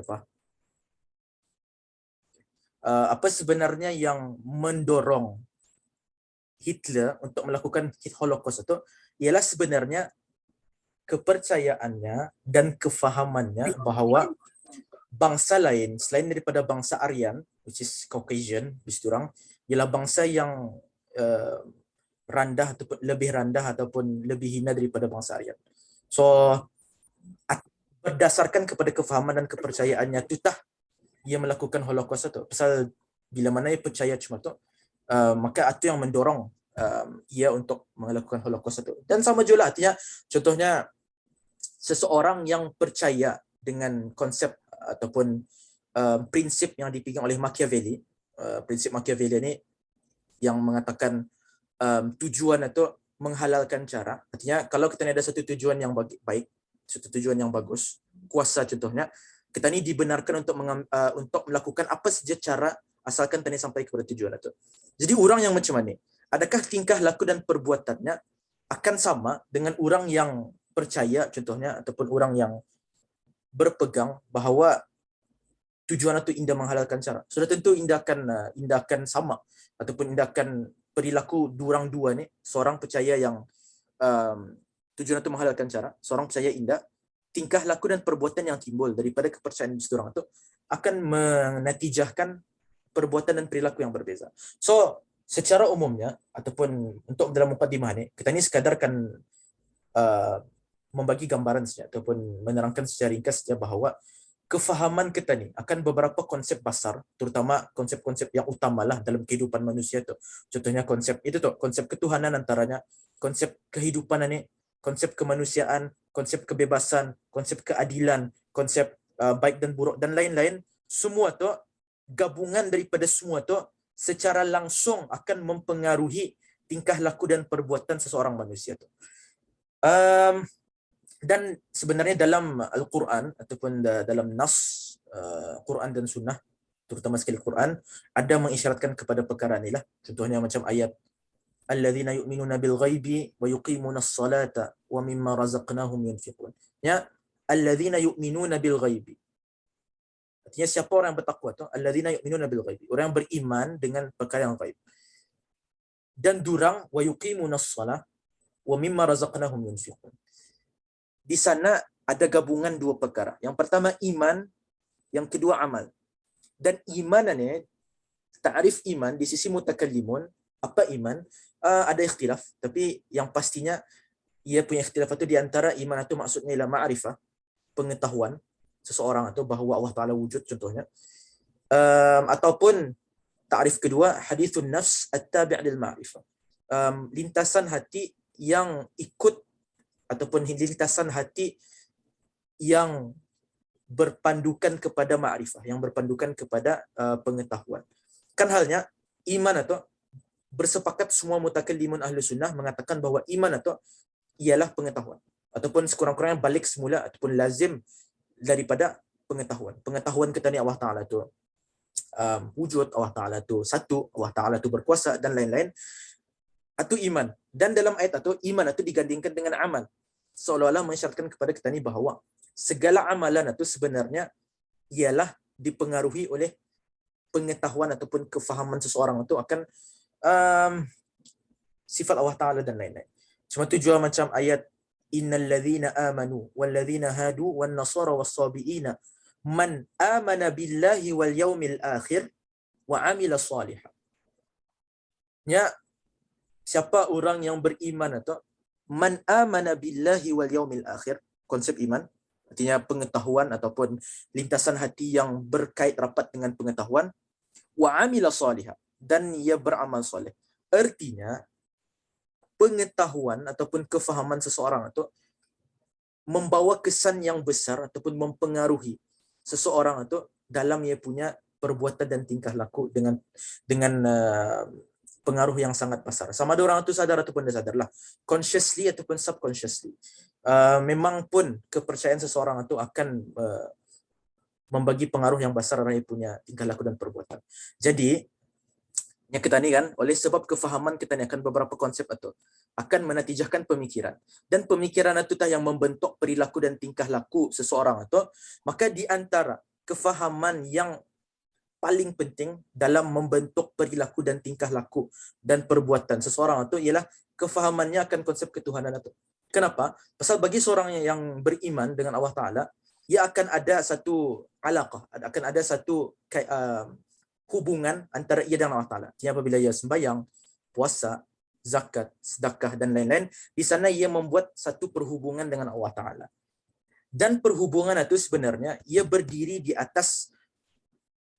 Apa? Apa sebenarnya yang mendorong Hitler untuk melakukan Holocaust itu ialah sebenarnya kepercayaannya dan kefahamannya bahawa bangsa lain selain daripada bangsa Aryan, which is Caucasian, bisturang, ialah bangsa yang rendah ataupun lebih hina daripada bangsa Aryan. So berdasarkan kepada kefahaman dan kepercayaannya tu tah ia melakukan Holocaust itu. Pasal bila mana ia percaya cuma tu, maka itu yang mendorong ia untuk melakukan Holocaust itu. Dan sama juga lah, artinya contohnya seseorang yang percaya dengan konsep ataupun prinsip yang dipegang oleh Machiavelli. Prinsip Machiavelli ini yang mengatakan tujuan itu menghalalkan cara. Artinya kalau kita ni ada satu tujuan yang baik, satu tujuan yang bagus, kuasa contohnya, kita ni dibenarkan untuk melakukan apa saja cara asalkan tadi sampai kepada tujuan itu. Jadi orang yang macam mana? Adakah tingkah laku dan perbuatannya akan sama dengan orang yang percaya contohnya ataupun orang yang berpegang bahawa tujuan itu indah menghalalkan cara? Sudah tentu indah akan sama ataupun indah akan perilaku durang dua ni, seorang percaya yang tujuan itu menghalalkan cara, seorang percaya indah, tingkah laku dan perbuatan yang timbul daripada kepercayaan seorang itu akan menatijahkan perbuatan dan perilaku yang berbeza. So, secara umumnya ataupun untuk dalam mukadimah ni, kita ni sekadar kan membagi gambaran saja ataupun menerangkan secara ringkas saja bahawa kefahaman kita ni akan beberapa konsep besar, terutama konsep-konsep yang utamalah dalam kehidupan manusia tu. Contohnya konsep itu tu, konsep ketuhanan antaranya, konsep kehidupan ini, konsep kemanusiaan, konsep kebebasan, konsep keadilan, konsep baik dan buruk dan lain-lain. Semua tu, gabungan daripada semua tu secara langsung akan mempengaruhi tingkah laku dan perbuatan seseorang manusia tu. Dan sebenarnya dalam Al-Quran ataupun dalam nas Quran dan Sunnah, terutama sekali Quran, ada mengisyaratkan kepada perkara inilah. Contohnya macam ayat alladzina yu'minuna bil ghaibi wa yuqimunas salata wa mimma razaqnahum yunfiqun. Ya, alladzina yu'minuna bil ghaibi. Artinya siapa orang yang bertakwa tu? Alladzina yu'minuna bil ghaibi. Orang yang beriman dengan perkara yang ghaib. Dan durang wa yuqimunas salah wa mimma razaqnahum yunfiqun. Di sana ada gabungan dua perkara. Yang pertama iman, yang kedua amal. Dan iman ni, ta'rif iman di sisi mutakallimun, apa iman? Ada ikhtilaf, tapi yang pastinya ia punya ikhtilaf itu di antara iman itu maksudnya ialah ma'rifah, pengetahuan seseorang itu bahawa Allah Ta'ala wujud contohnya. Ataupun ta'rif kedua, hadithun nafs at-tabi' lil ma'rifah. Lintasan hati yang ikut ataupun lintasan hati yang berpandukan kepada ma'rifah, yang berpandukan kepada pengetahuan. Kan halnya iman atau bersepakat semua mutakallimun ahli sunnah mengatakan bahawa iman atau ialah pengetahuan ataupun sekurang-kurangnya balik semula ataupun lazim daripada pengetahuan. Pengetahuan kita ni Allah Ta'ala tu wujud, Allah Ta'ala tu satu, Allah Ta'ala tu berkuasa dan lain-lain. Itu iman. Dan dalam ayat itu iman itu digandingkan dengan amal. Seolah-olah mensyaratkan kepada kita ni bahawa segala amalan itu sebenarnya ialah dipengaruhi oleh pengetahuan ataupun kefahaman seseorang itu akan sifat Allah Ta'ala dan lain-lain. Cuma tu juga macam ayat innal ladzina amanu wal ladzina hadu wan nasara was sabiina man amana billahi wal yaumil akhir wa amila salihan. Ya, siapa orang yang beriman atau man amana billahi wal yaumil akhir, konsep iman artinya pengetahuan ataupun lintasan hati yang berkait rapat dengan pengetahuan, wa amila salihah, dan ia beramal soleh. Artinya pengetahuan ataupun kefahaman seseorang itu membawa kesan yang besar ataupun mempengaruhi seseorang itu dalam ia punya perbuatan dan tingkah laku dengan pengaruh yang sangat besar. Sama ada orang itu sadar ataupun tidak sadar lah, consciously ataupun subconsciously. Memang pun kepercayaan seseorang itu akan membagi pengaruh yang besar dalam ia punya tingkah laku dan perbuatan. Jadi yang kita ni kan, oleh sebab kefahaman kita ni akan beberapa konsep itu akan menatijahkan pemikiran. Dan pemikiran itu yang membentuk perilaku dan tingkah laku seseorang itu, maka di antara kefahaman yang paling penting dalam membentuk perilaku dan tingkah laku dan perbuatan seseorang itu ialah kefahamannya akan konsep ketuhanan itu. Kenapa? Pasal bagi seorang yang beriman dengan Allah Ta'ala, ia akan ada satu alaqah, akan ada satu hubungan antara ia dan Allah Ta'ala. Jadi apabila ia sembahyang, puasa, zakat, sedekah dan lain-lain, di sana ia membuat satu perhubungan dengan Allah Ta'ala. Dan perhubungan itu sebenarnya ia berdiri di atas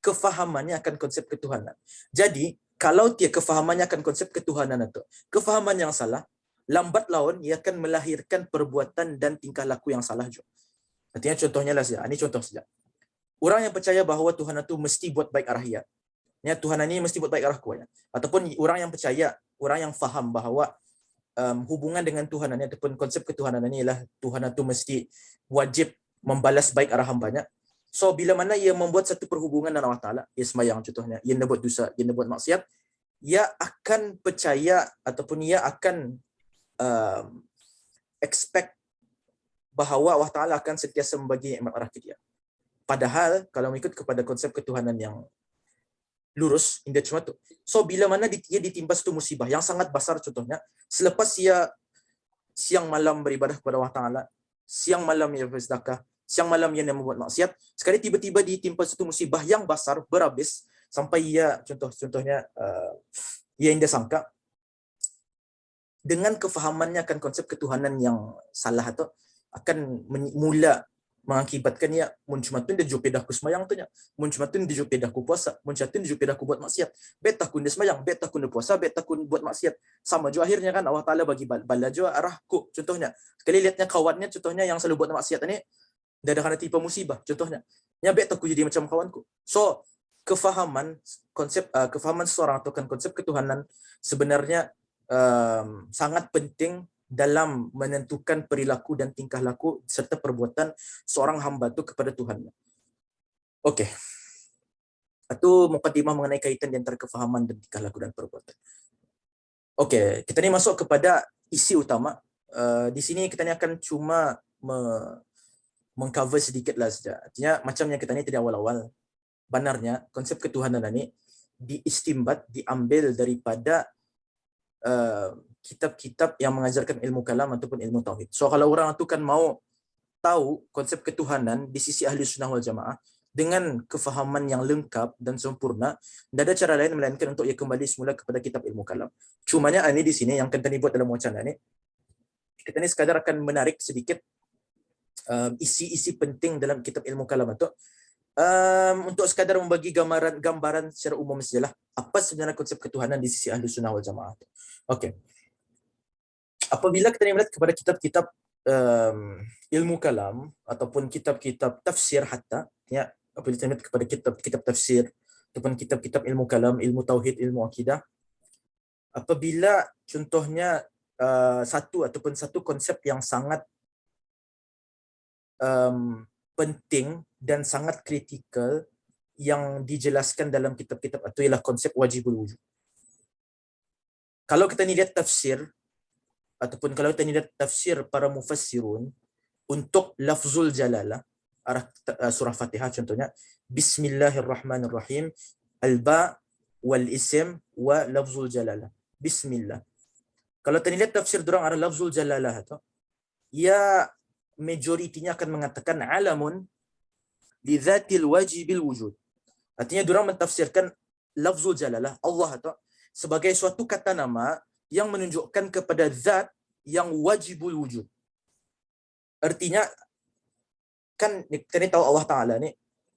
kefahamannya akan konsep ketuhanan. Jadi, kalau dia kefahamannya akan konsep ketuhanan itu, kefahaman yang salah, lambat laun ia akan melahirkan perbuatan dan tingkah laku yang salah juga. Artinya contohnya lah saja. Ini contoh saja. Orang yang percaya bahawa Tuhan itu mesti buat baik arah ia. Ya, Tuhan ini mesti buat baik arah kuatnya. Ataupun orang yang percaya, orang yang faham bahawa hubungan dengan Tuhan ini ataupun konsep ketuhanan ini ialah Tuhan itu mesti wajib membalas baik arah hambanya. So, bila mana ia membuat satu perhubungan dengan Allah Ta'ala, ia sembahyang contohnya, ia nak buat dosa, ia nak buat maksiat, ia akan percaya ataupun ia akan expect bahawa Allah Ta'ala akan sentiasa membagi nikmat arah ke dia. Padahal, kalau mengikut kepada konsep ketuhanan yang lurus, indah cuma tu. So, bila mana ia ditimpa satu musibah yang sangat besar contohnya, selepas ia siang malam beribadah kepada Allah Ta'ala, siang malam ia bersedekah, siang malam ia membuat maksiat, sekali tiba-tiba ditimpa satu musibah yang besar, berhabis, sampai ia, contohnya, ia indah sangka, dengan kefahamannya akan konsep ketuhanan yang salah atau akan mula mengakibatkan ia muncumatun dia jopedah ku semayang tu nya, muncumatun dia jopedah ku puasa, muncumatun dia jopedah ku buat maksiat, beta kun dia semayang, beta kun dia puasa, beta kun buat maksiat, sama juga akhirnya kan Allah Ta'ala bagi bala juga arahku, contohnya, sekali lihatnya kawannya, contohnya yang selalu buat maksiat ni, dia dah kena tipu musibah, contohnya. Ya, bet aku jadi macam kawanku. So, kefahaman seseorang atau konsep ketuhanan sebenarnya sangat penting dalam menentukan perilaku dan tingkah laku serta perbuatan seorang hamba itu kepada Tuhan. Okey. Itu mukadimah mengenai kaitan di antara kefahaman dan tingkah laku dan perbuatan. Okey, kita ni masuk kepada isi utama. Di sini kita ni akan cuma mengcover sedikit lah saja. Artinya macam yang kita ni tadi awal-awal, benarnya konsep ketuhanan ini diistimbat, diambil daripada kitab-kitab yang mengajarkan ilmu kalam ataupun ilmu tauhid. So kalau orang itu kan mau tahu konsep ketuhanan di sisi ahli sunnah wal jamaah dengan kefahaman yang lengkap dan sempurna, tidak ada cara lain melainkan untuk ia kembali semula kepada kitab ilmu kalam. Cumanya ini di sini yang kita ni buat dalam wacana ni, kita ni sekadar akan menarik sedikit isi-isi penting dalam kitab ilmu kalam itu untuk sekadar membagi gambaran secara umum sajalah apa sebenarnya konsep ketuhanan di sisi ahli sunnah wal jamaah. Okey. Apabila kita melihat kepada kitab-kitab ilmu kalam ataupun kitab-kitab tafsir hatta, ya, apabila kita melihat kepada kitab-kitab tafsir ataupun kitab-kitab ilmu kalam, ilmu tauhid, ilmu akidah, apabila contohnya satu konsep yang sangat penting dan sangat kritikal yang dijelaskan dalam kitab-kitab itu ialah konsep wajibul wujud. Kalau kita lihat tafsir ataupun kalau kita lihat tafsir para mufassirun untuk lafzul jalalah, arah surah Fatihah contohnya, Bismillahirrahmanirrahim, al-ba wal ism wa lafzul jalalah. Bismillah. Kalau kita lihat tafsir durang arah lafzul jalalah itu, ya majoritinya akan mengatakan alamun li dzatil wajibil wujud. Artinya durang mentafsirkan lafzul jalalah Allah itu sebagai suatu kata nama yang menunjukkan kepada zat yang wajibul wujud. Artinya kan kita ni tahu Allah Ta'ala ni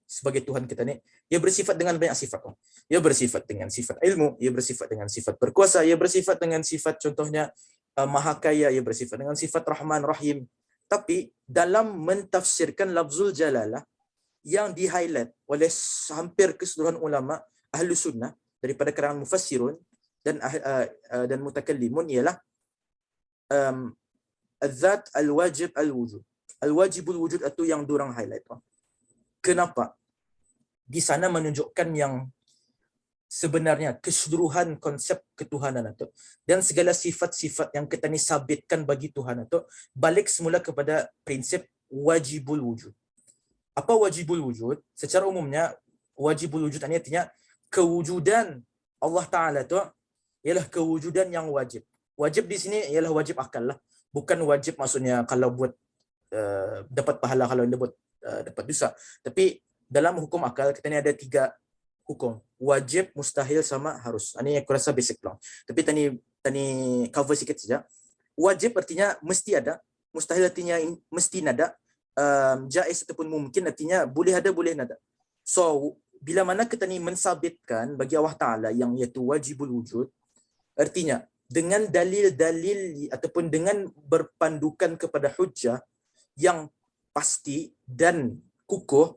sebagai Tuhan kita ni, ia bersifat dengan banyak sifat. Ia bersifat dengan sifat ilmu, ia bersifat dengan sifat berkuasa, ia bersifat dengan sifat contohnya maha kaya, ia bersifat dengan sifat Rahman Rahim. Tapi dalam mentafsirkan lafzul jalalah yang di-highlight oleh hampir keseluruhan ulama ahlu sunnah daripada kalangan mufassirun dan mutakallimun ialah az-zat al-wajib al-wujud. Al-wajibul wujud itu yang durang highlight. Kenapa? Di sana menunjukkan yang sebenarnya keseluruhan konsep ketuhanan itu dan segala sifat-sifat yang kita ni sabitkan bagi Tuhan itu balik semula kepada prinsip wajibul wujud. Apa wajibul wujud? Secara umumnya wajibul wujud ini artinya kewujudan Allah Taala tu ialah kewujudan yang wajib. Wajib di sini ialah wajib akal lah. Bukan wajib maksudnya kalau buat dapat pahala, kalau anda buat dapat dosa. Tapi dalam hukum akal kita ni ada 3 hukum. Wajib, mustahil sama harus. Ini aku rasa basic lah. Tapi tani cover sikit saja. Wajib artinya mesti ada, mustahil artinya mesti nada, jaiz ataupun mungkin artinya boleh ada boleh nada. So bila mana kita ni mensabitkan bagi Allah Taala yang iaitu wajibul wujud, artinya dengan dalil-dalil ataupun dengan berpandukan kepada hujjah yang pasti dan kukuh,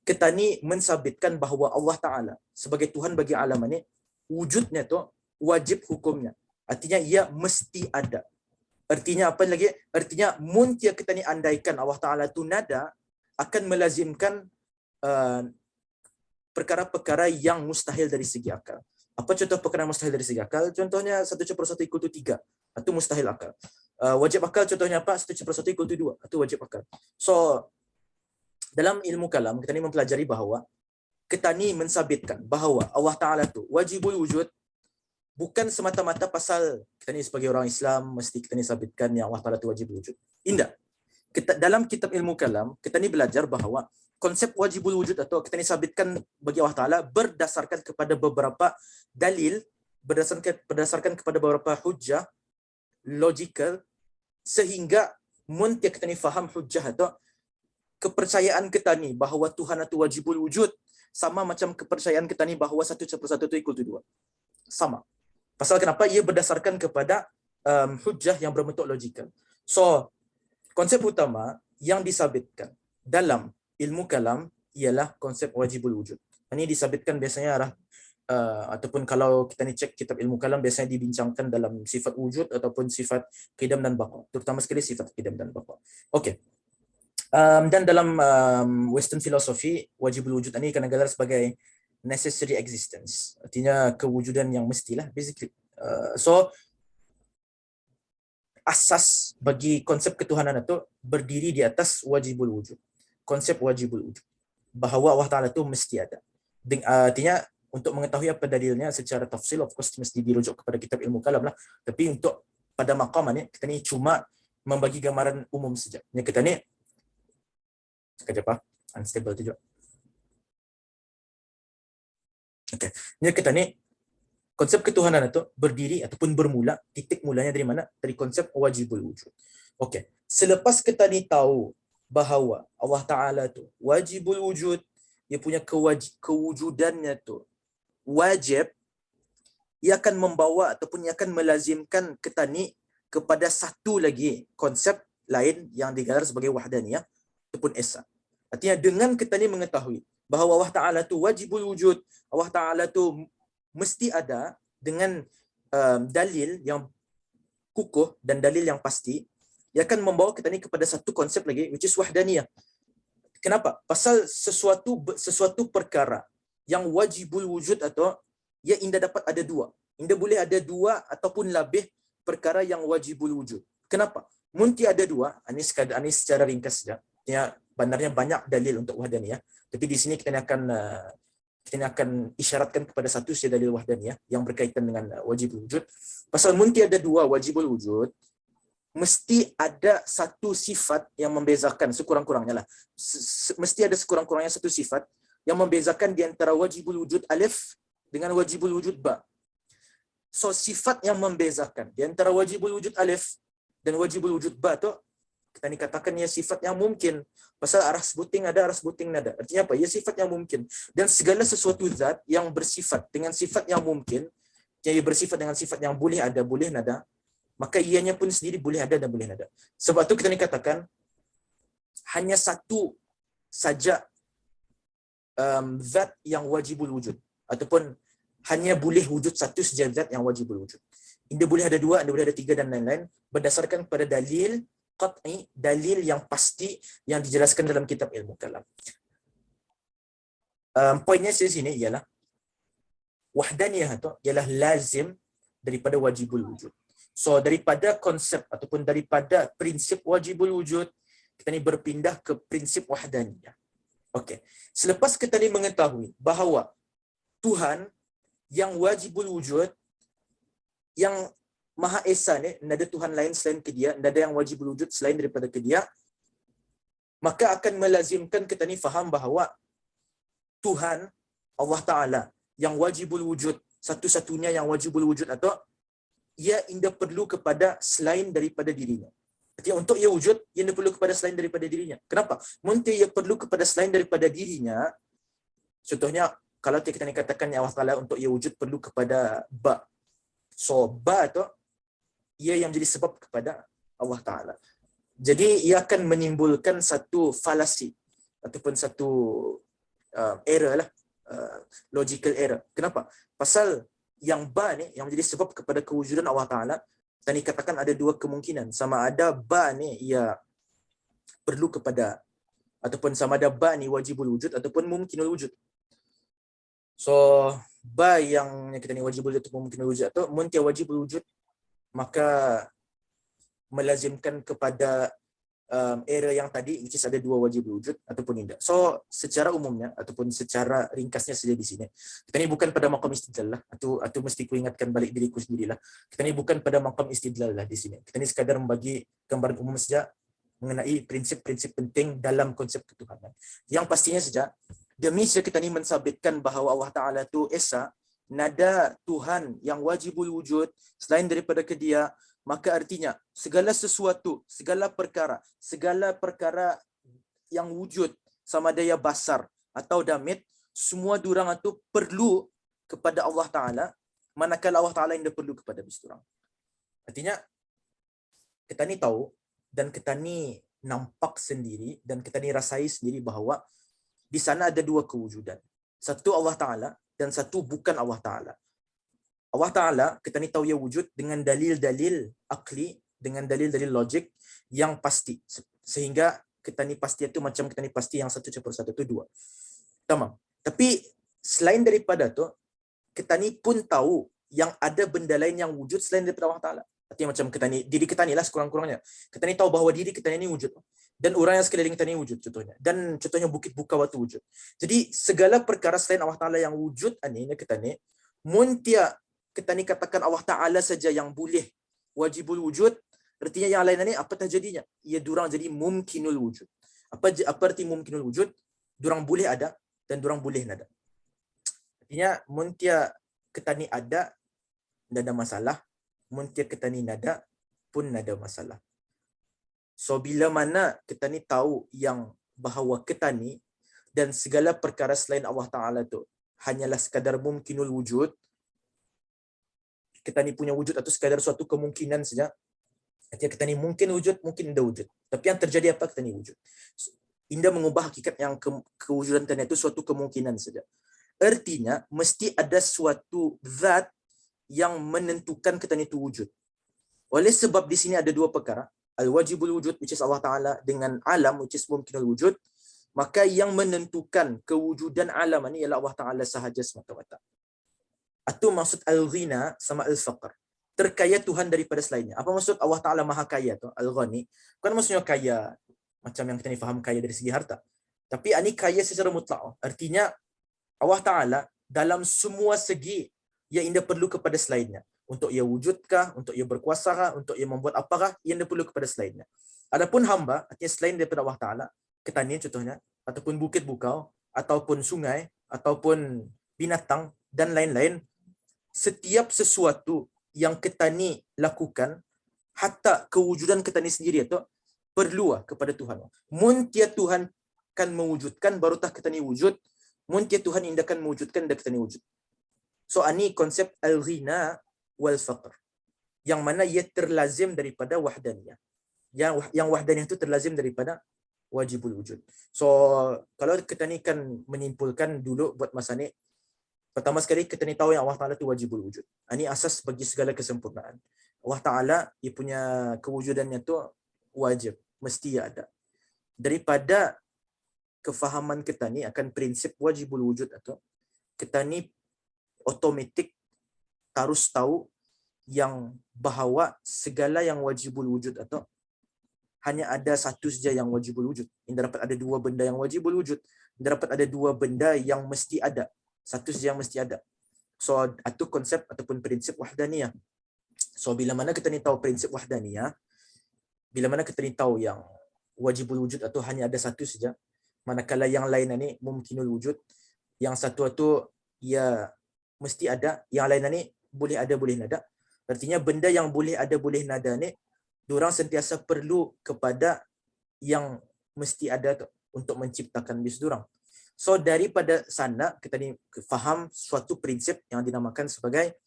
kita ni mensabitkan bahawa Allah Taala sebagai Tuhan bagi alam ini, wujudnya tu wajib hukumnya. Artinya ia mesti ada. Artinya apa lagi? Artinya muntia kita ni andaikan Allah Taala tu nada, akan melazimkan perkara-perkara yang mustahil dari segi akal. Apa contoh perkara mustahil dari segi akal? Contohnya 1/1 = 3. Itu mustahil akal. Wajib akal contohnya apa? 1/1 = 2. Itu wajib akal. So dalam ilmu kalam kita ni mempelajari bahawa kita ni mensabitkan bahawa Allah Taala tu wajibul wujud bukan semata-mata pasal kita ni sebagai orang Islam mesti kita ni sabitkan yang Allah Taala tu wajibul wujud. Indah. Kita dalam kitab ilmu kalam kita ni belajar bahawa konsep wajibul wujud atau kita ni sabitkan bagi Allah Taala berdasarkan kepada beberapa dalil, berdasarkan kepada beberapa hujjah logical, sehingga mun kita ni faham hujjah atau kepercayaan kita ni bahawa Tuhan itu wajibul wujud sama macam kepercayaan kita ni bahawa 1/1 = 2. Sama. Pasal kenapa? Ia berdasarkan kepada hujjah yang berbentuk logikal. So konsep utama yang disabitkan dalam ilmu kalam ialah konsep wajibul wujud. Ini disabitkan biasanya ataupun kalau kita ni cek kitab ilmu kalam biasanya dibincangkan dalam sifat wujud ataupun sifat qidam dan baqa. Terutama sekali sifat qidam dan baqa. Okey. Dan dalam Western philosophy, wajibul wujud ini kadang-kadang sebagai necessary existence. Artinya kewujudan yang mestilah basically. So asas bagi konsep ketuhanan itu berdiri di atas wajibul wujud. Konsep wajibul wujud. Bahawa Allah Ta'ala itu mesti ada. Artinya untuk mengetahui apa dalilnya secara tafsil, of course mesti dirujuk kepada kitab ilmu kalam lah. Tapi untuk pada maqam ni, kita ni cuma membagi gambaran umum saja. Yang kita ni, sekejap apa? Unstable tu juga. Okay. Yang kita ni, konsep ketuhanan itu berdiri ataupun bermula, titik mulanya dari mana? Dari konsep wajibul wujud. Okey. Selepas kita ni tahu bahawa Allah Ta'ala tu wajibul wujud, dia punya kewujudannya tu wajib, ia akan membawa ataupun ia akan melazimkan kita ni kepada satu lagi konsep lain yang digelar sebagai wahdaniyah ataupun esa. Artinya dengan kita ni mengetahui bahawa Allah Ta'ala tu wajibul wujud, Allah Ta'ala tu mesti ada dengan dalil yang kukuh dan dalil yang pasti, ia akan membawa kita ni kepada satu konsep lagi, which is wahdaniyah. Kenapa? Pasal sesuatu perkara yang wajibul wujud atau ia indah dapat ada 2. Indah boleh ada 2 ataupun lebih perkara yang wajibul wujud. Kenapa? Munti ada 2, ini secara ringkas saja. Ya, sebenarnya banyak dalil untuk wahdaniyah. Tapi di sini kita akan isyaratkan kepada satu saja dalil wahdaniyah yang berkaitan dengan wajibul wujud. Pasal munti ada 2 wajibul wujud, mesti ada satu sifat yang membezakan sekurang-kurangnya lah. Mesti ada sekurang-kurangnya satu sifat yang membezakan di antara wajibul wujud alif dengan wajibul wujud ba. So sifat yang membezakan di antara wajibul wujud alif dan wajibul wujud ba tu kita ni katakan ia sifat yang mungkin. Pasal arah sebuting ada, arah sebuting nada. Artinya apa? Ia sifat yang mungkin. Dan segala sesuatu zat yang bersifat dengan sifat yang mungkin, yang bersifat dengan sifat yang boleh ada, boleh nada, maka ianya pun sendiri boleh ada dan boleh nada. Sebab tu kita ni katakan hanya satu saja zat yang wajibul wujud, ataupun hanya boleh wujud satu saja zat yang wajibul wujud. Dia boleh ada 2, dia boleh ada 3 dan lain-lain berdasarkan pada dalil qat'i, dalil yang pasti yang dijelaskan dalam kitab ilmu kalam. Poinnya di sini ialah wahdaniyah itu ialah lazim daripada wajibul wujud. So daripada konsep ataupun daripada prinsip wajibul wujud, kita ni berpindah ke prinsip wahdaniyah. Okey. Selepas kita ni mengetahui bahawa Tuhan yang wajibul wujud, yang Maha Esa ni, tidak ada Tuhan lain selain ke Dia, tidak ada yang wajibul wujud selain daripada ke Dia, maka akan melazimkan kita ni faham bahawa Tuhan Allah Ta'ala yang wajibul wujud, satu-satunya yang wajibul wujud atau ia tidak perlu kepada selain daripada dirinya. Artinya untuk ia wujud, ia tidak perlu kepada selain daripada dirinya. Kenapa? Mungkin ia perlu kepada selain daripada dirinya. Contohnya, kalau kita ni katakan yang Allah Ta'ala untuk ia wujud perlu kepada ba. So, ba tu, ia yang jadi sebab kepada Allah Ta'ala. Jadi, ia akan menimbulkan satu falasi ataupun satu error lah. Logical error. Kenapa? Pasal yang ba ni, yang menjadi sebab kepada kewujudan Allah Ta'ala, tadi katakan ada dua kemungkinan. Sama ada ba ni ia perlu kepada, ataupun sama ada ba ni wajibul wujud ataupun mumkinul wujud. So, ba yang kita ni wajibul wujud ataupun mumkinul wujud atau muntia wajibul wujud, maka melazimkan kepada era yang tadi, which is ada dua wajib wujud ataupun tidak. So, secara umumnya ataupun secara ringkasnya saja di sini, kita ni bukan pada maqam istidlal lah, atau mesti ku ingatkan balik diriku sendirilah. Kita ni bukan pada maqam istidlal lah di sini. Kita ni sekadar membagi gambaran umum saja mengenai prinsip-prinsip penting dalam konsep ketuhanan. Yang pastinya saja, demi kita ni mensabitkan bahawa Allah Ta'ala tu Esa, nada Tuhan yang wajibul wujud selain daripada ke Dia, maka artinya segala sesuatu, segala perkara yang wujud, sama ada ia basar atau damit, semua durang itu perlu kepada Allah Ta'ala, manakala Allah Ta'ala yang perlu kepada bisturang. Artinya, kita ni tahu dan kita ni nampak sendiri dan kita ni rasai sendiri bahawa di sana ada dua kewujudan. Satu Allah Ta'ala dan satu bukan Allah Ta'ala. Allah Ta'ala, kita ni tahu ia wujud dengan dalil-dalil akli, dengan dalil-dalil logik yang pasti. Sehingga kita ni pasti itu macam kita ni pasti yang 1+1 itu 2. Tamam. Tapi selain daripada tu, kita ni pun tahu yang ada benda lain yang wujud selain daripada Allah Ta'ala. Artinya macam kita ni, diri kita ni lah sekurang-kurangnya. Kita ni tahu bahawa diri kita ni wujud. Dan orang yang sekeliling kita ni wujud contohnya. Dan contohnya Bukit Bukawa tu wujud. Jadi segala perkara selain Allah Ta'ala yang wujud ni, kita ni, muntia kita ni katakan Allah Ta'ala saja yang boleh wajibul wujud, artinya yang lain ni apa terjadinya? Ia durang jadi mumkinul wujud. Apa arti mumkinul wujud? Durang boleh ada dan durang boleh nada. Artinya muntia kita ni ada, tidak ada masalah. Muntia kita ni nada pun nada masalah. So bila mana kita ni tahu yang bahawa kita ni dan segala perkara selain Allah Ta'ala tu hanyalah sekadar mumkinul wujud, kita ni punya wujud atau sekadar suatu kemungkinan saja. Artinya kita ni mungkin wujud, mungkin tidak wujud. Tapi yang terjadi apa? Kita ni wujud. Indah mengubah hakikat yang kewujudan kita itu suatu kemungkinan saja. Artinya mesti ada suatu zat yang menentukan kita ni itu wujud. Oleh sebab di sini ada dua perkara, al-wajibul wujud which is Allah Ta'ala dengan alam which is mumkinul wujud, maka yang menentukan kewujudan alam ini ialah Allah Ta'ala sahaja semata-mata. Atau maksud al-ghina sama al-faqr, terkaya Tuhan daripada selainnya. Apa maksud Allah Ta'ala maha kaya tu? Al-ghani bukan maksudnya kaya macam yang kita ni faham kaya dari segi harta, tapi ini kaya secara mutlak. Artinya Allah Ta'ala dalam semua segi ia tidak perlu kepada selainnya. Untuk ia wujudkah, untuk ia berkuasakah, untuk ia membuat apakah, ia tidak perlu kepada selainnya. Adapun hamba, artinya selain daripada Allah Ta'ala, ketanian contohnya, ataupun bukit bukau, ataupun sungai, ataupun binatang, dan lain-lain, setiap sesuatu yang kita ni lakukan, hatta kewujudan kita ni sendiri itu perlu kepada Tuhan. Muntia Tuhan kan mewujudkan, barutah kita ni wujud. Muntia Tuhan indahkan mewujudkan, dan kita ni wujud. So, ini konsep al-ghina wal-faqr. Yang mana ia terlazim daripada wahdaniyah. Yang wahdaniyah itu terlazim daripada wajibul wujud. So, kalau kita ni kan menyimpulkan dulu buat masa ni, pertama sekali kita ni tahu yang Allah Ta'ala itu wajibul wujud. Ini asas bagi segala kesempurnaan. Allah Ta'ala ia punya kewujudannya itu wajib, mesti ada. Daripada kefahaman kita ni akan prinsip wajibul wujud atau kita ni otomatik harus tahu yang bahawa segala yang wajibul wujud atau hanya ada satu saja yang wajibul wujud. Tidak dapat ada dua benda yang wajibul wujud. dapat ada dua benda yang mesti ada. Satu saja yang mesti ada. So, itu konsep ataupun prinsip wahdaniyah. So, bila mana kita ni tahu prinsip wahdaniyah, bila mana kita ni tahu yang wajibul wujud atau hanya ada satu saja, manakala yang lain ni mumkinul wujud, yang satu itu ia mesti ada, yang lain ni boleh ada boleh nada. Artinya benda yang boleh ada boleh nada ni diorang sentiasa perlu kepada yang mesti ada tu untuk menciptakan bis diorang. So daripada sana kita ni faham suatu prinsip yang dinamakan sebagai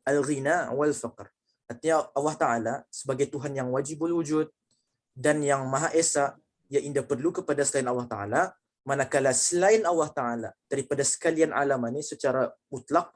al-ghina wal faqr. Artinya Allah Ta'ala sebagai Tuhan yang wajibul wujud dan yang Maha Esa, ia indah perlu kepada selain Allah Ta'ala, manakala selain Allah Ta'ala daripada sekalian alam ini secara mutlak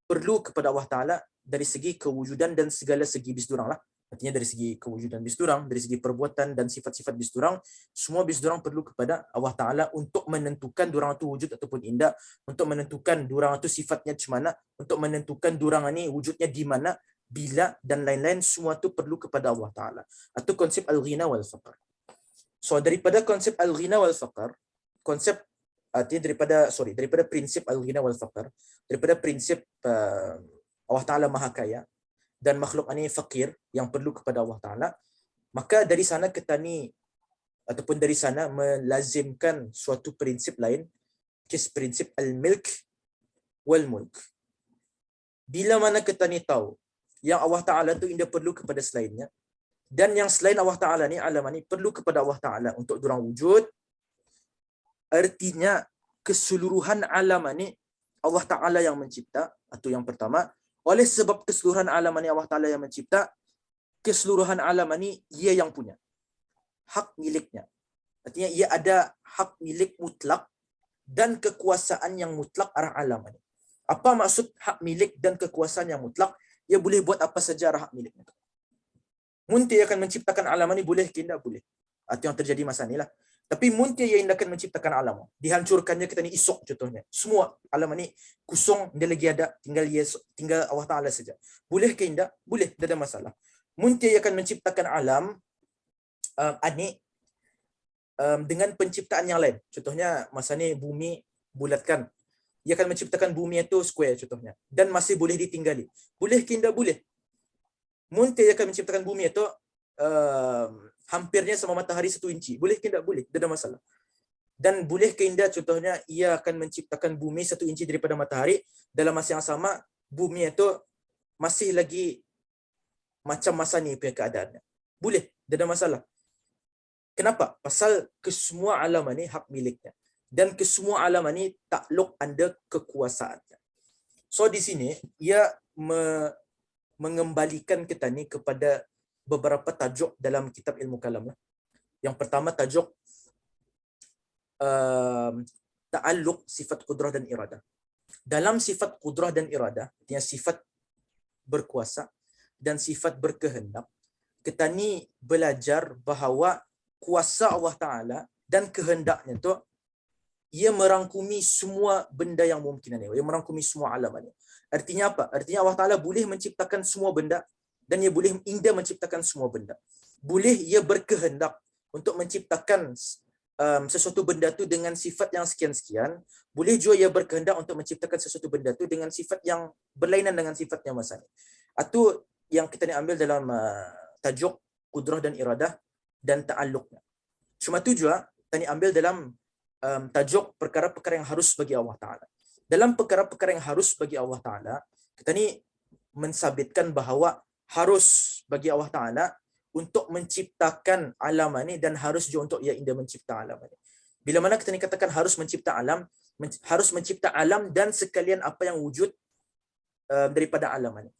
perlu kepada Allah Ta'ala dari segi kewujudan dan segala segi bis durang lah. Artinya dari segi kewujudan bis durang, dari segi perbuatan dan sifat-sifat bis durang, semua bis durang perlu kepada Allah Ta'ala untuk menentukan durang itu wujud ataupun indah, untuk menentukan durang itu sifatnya macam mana, untuk menentukan durang ini wujudnya di mana, bila dan lain-lain, semua itu perlu kepada Allah Ta'ala. Itu konsep al-ghina wal faqr. So daripada konsep al-ghina wal faqr, konsep artinya daripada prinsip al-ghina wal faqr, daripada prinsip Allah Ta'ala Maha Kaya dan makhluk ini fakir yang perlu kepada Allah Ta'ala, maka dari sana kita ni ataupun dari sana melazimkan suatu prinsip lain, kes prinsip al-milk wal mulk. Bila mana kita ni tahu yang Allah Ta'ala tu indah perlu kepada selainnya, dan yang selain Allah Ta'ala ni, alam ni perlu kepada Allah Ta'ala untuk durang wujud, artinya keseluruhan alam ni Allah Ta'ala yang mencipta, atau yang pertama. Oleh sebab keseluruhan alam ni Allah Ta'ala yang mencipta, keseluruhan alam ni ia yang punya. Hak miliknya. Artinya ia ada hak milik mutlak dan kekuasaan yang mutlak arah alam ni. Apa maksud hak milik dan kekuasaan yang mutlak? Ia boleh buat apa saja arah hak miliknya. Munti akan menciptakan alam ni boleh ke tidak? Boleh. Itu yang terjadi masa ni lah. Tapi munti ia akan menciptakan alam. Dihancurkannya kita ni esok contohnya. Semua alam ni kosong, dia lagi ada, tinggal Allah Ta'ala saja. Boleh ke tidak? Boleh, tidak ada masalah. Munti ia akan menciptakan alam dengan penciptaan yang lain. Contohnya masa ni bumi bulatkan. Ia akan menciptakan bumi itu square contohnya. Dan masih boleh ditinggali. Boleh ke tidak? Boleh. Munti ia akan menciptakan bumi itu hampirnya sama matahari 1 inci. Boleh ke tidak? Boleh. Tidak ada masalah. Dan boleh ke tidak contohnya ia akan menciptakan bumi 1 inci daripada matahari, dalam masa yang sama bumi itu masih lagi macam masa ni punya keadaannya. Boleh. Tidak ada masalah. Kenapa? Pasal kesemua alam ni hak miliknya. Dan kesemua alam ni takluk anda kekuasaannya. So di sini ia mengembalikan kita ni kepada beberapa tajuk dalam kitab ilmu kalam. Yang pertama tajuk ta'alluq sifat qudrah dan iradah. Dalam sifat qudrah dan iradah, artinya sifat berkuasa dan sifat berkehendak, kita ni belajar bahawa kuasa Allah Ta'ala dan kehendaknya tu ia merangkumi semua benda yang mungkin ni. Ia merangkumi semua alam ni. Artinya apa? Artinya Allah Ta'ala boleh menciptakan semua benda dan ia boleh indah menciptakan semua benda. Boleh ia berkehendak untuk menciptakan sesuatu benda tu dengan sifat yang sekian-sekian. Boleh juga ia berkehendak untuk menciptakan sesuatu benda tu dengan sifat yang berlainan dengan sifatnya masa ni. Itu yang kita ni ambil dalam tajuk qudrah dan iradah dan ta'alluqnya. Cuma tu juga kita ni ambil dalam tajuk perkara-perkara yang harus bagi Allah Ta'ala. Dalam perkara-perkara yang harus bagi Allah Ta'ala, kita ni mensabitkan bahawa harus bagi Allah Ta'ala untuk menciptakan alam ini dan harus juga untuk ia indah mencipta alam ini. Bila mana kita ni katakan harus mencipta alam, harus mencipta alam dan sekalian apa yang wujud daripada alam ini.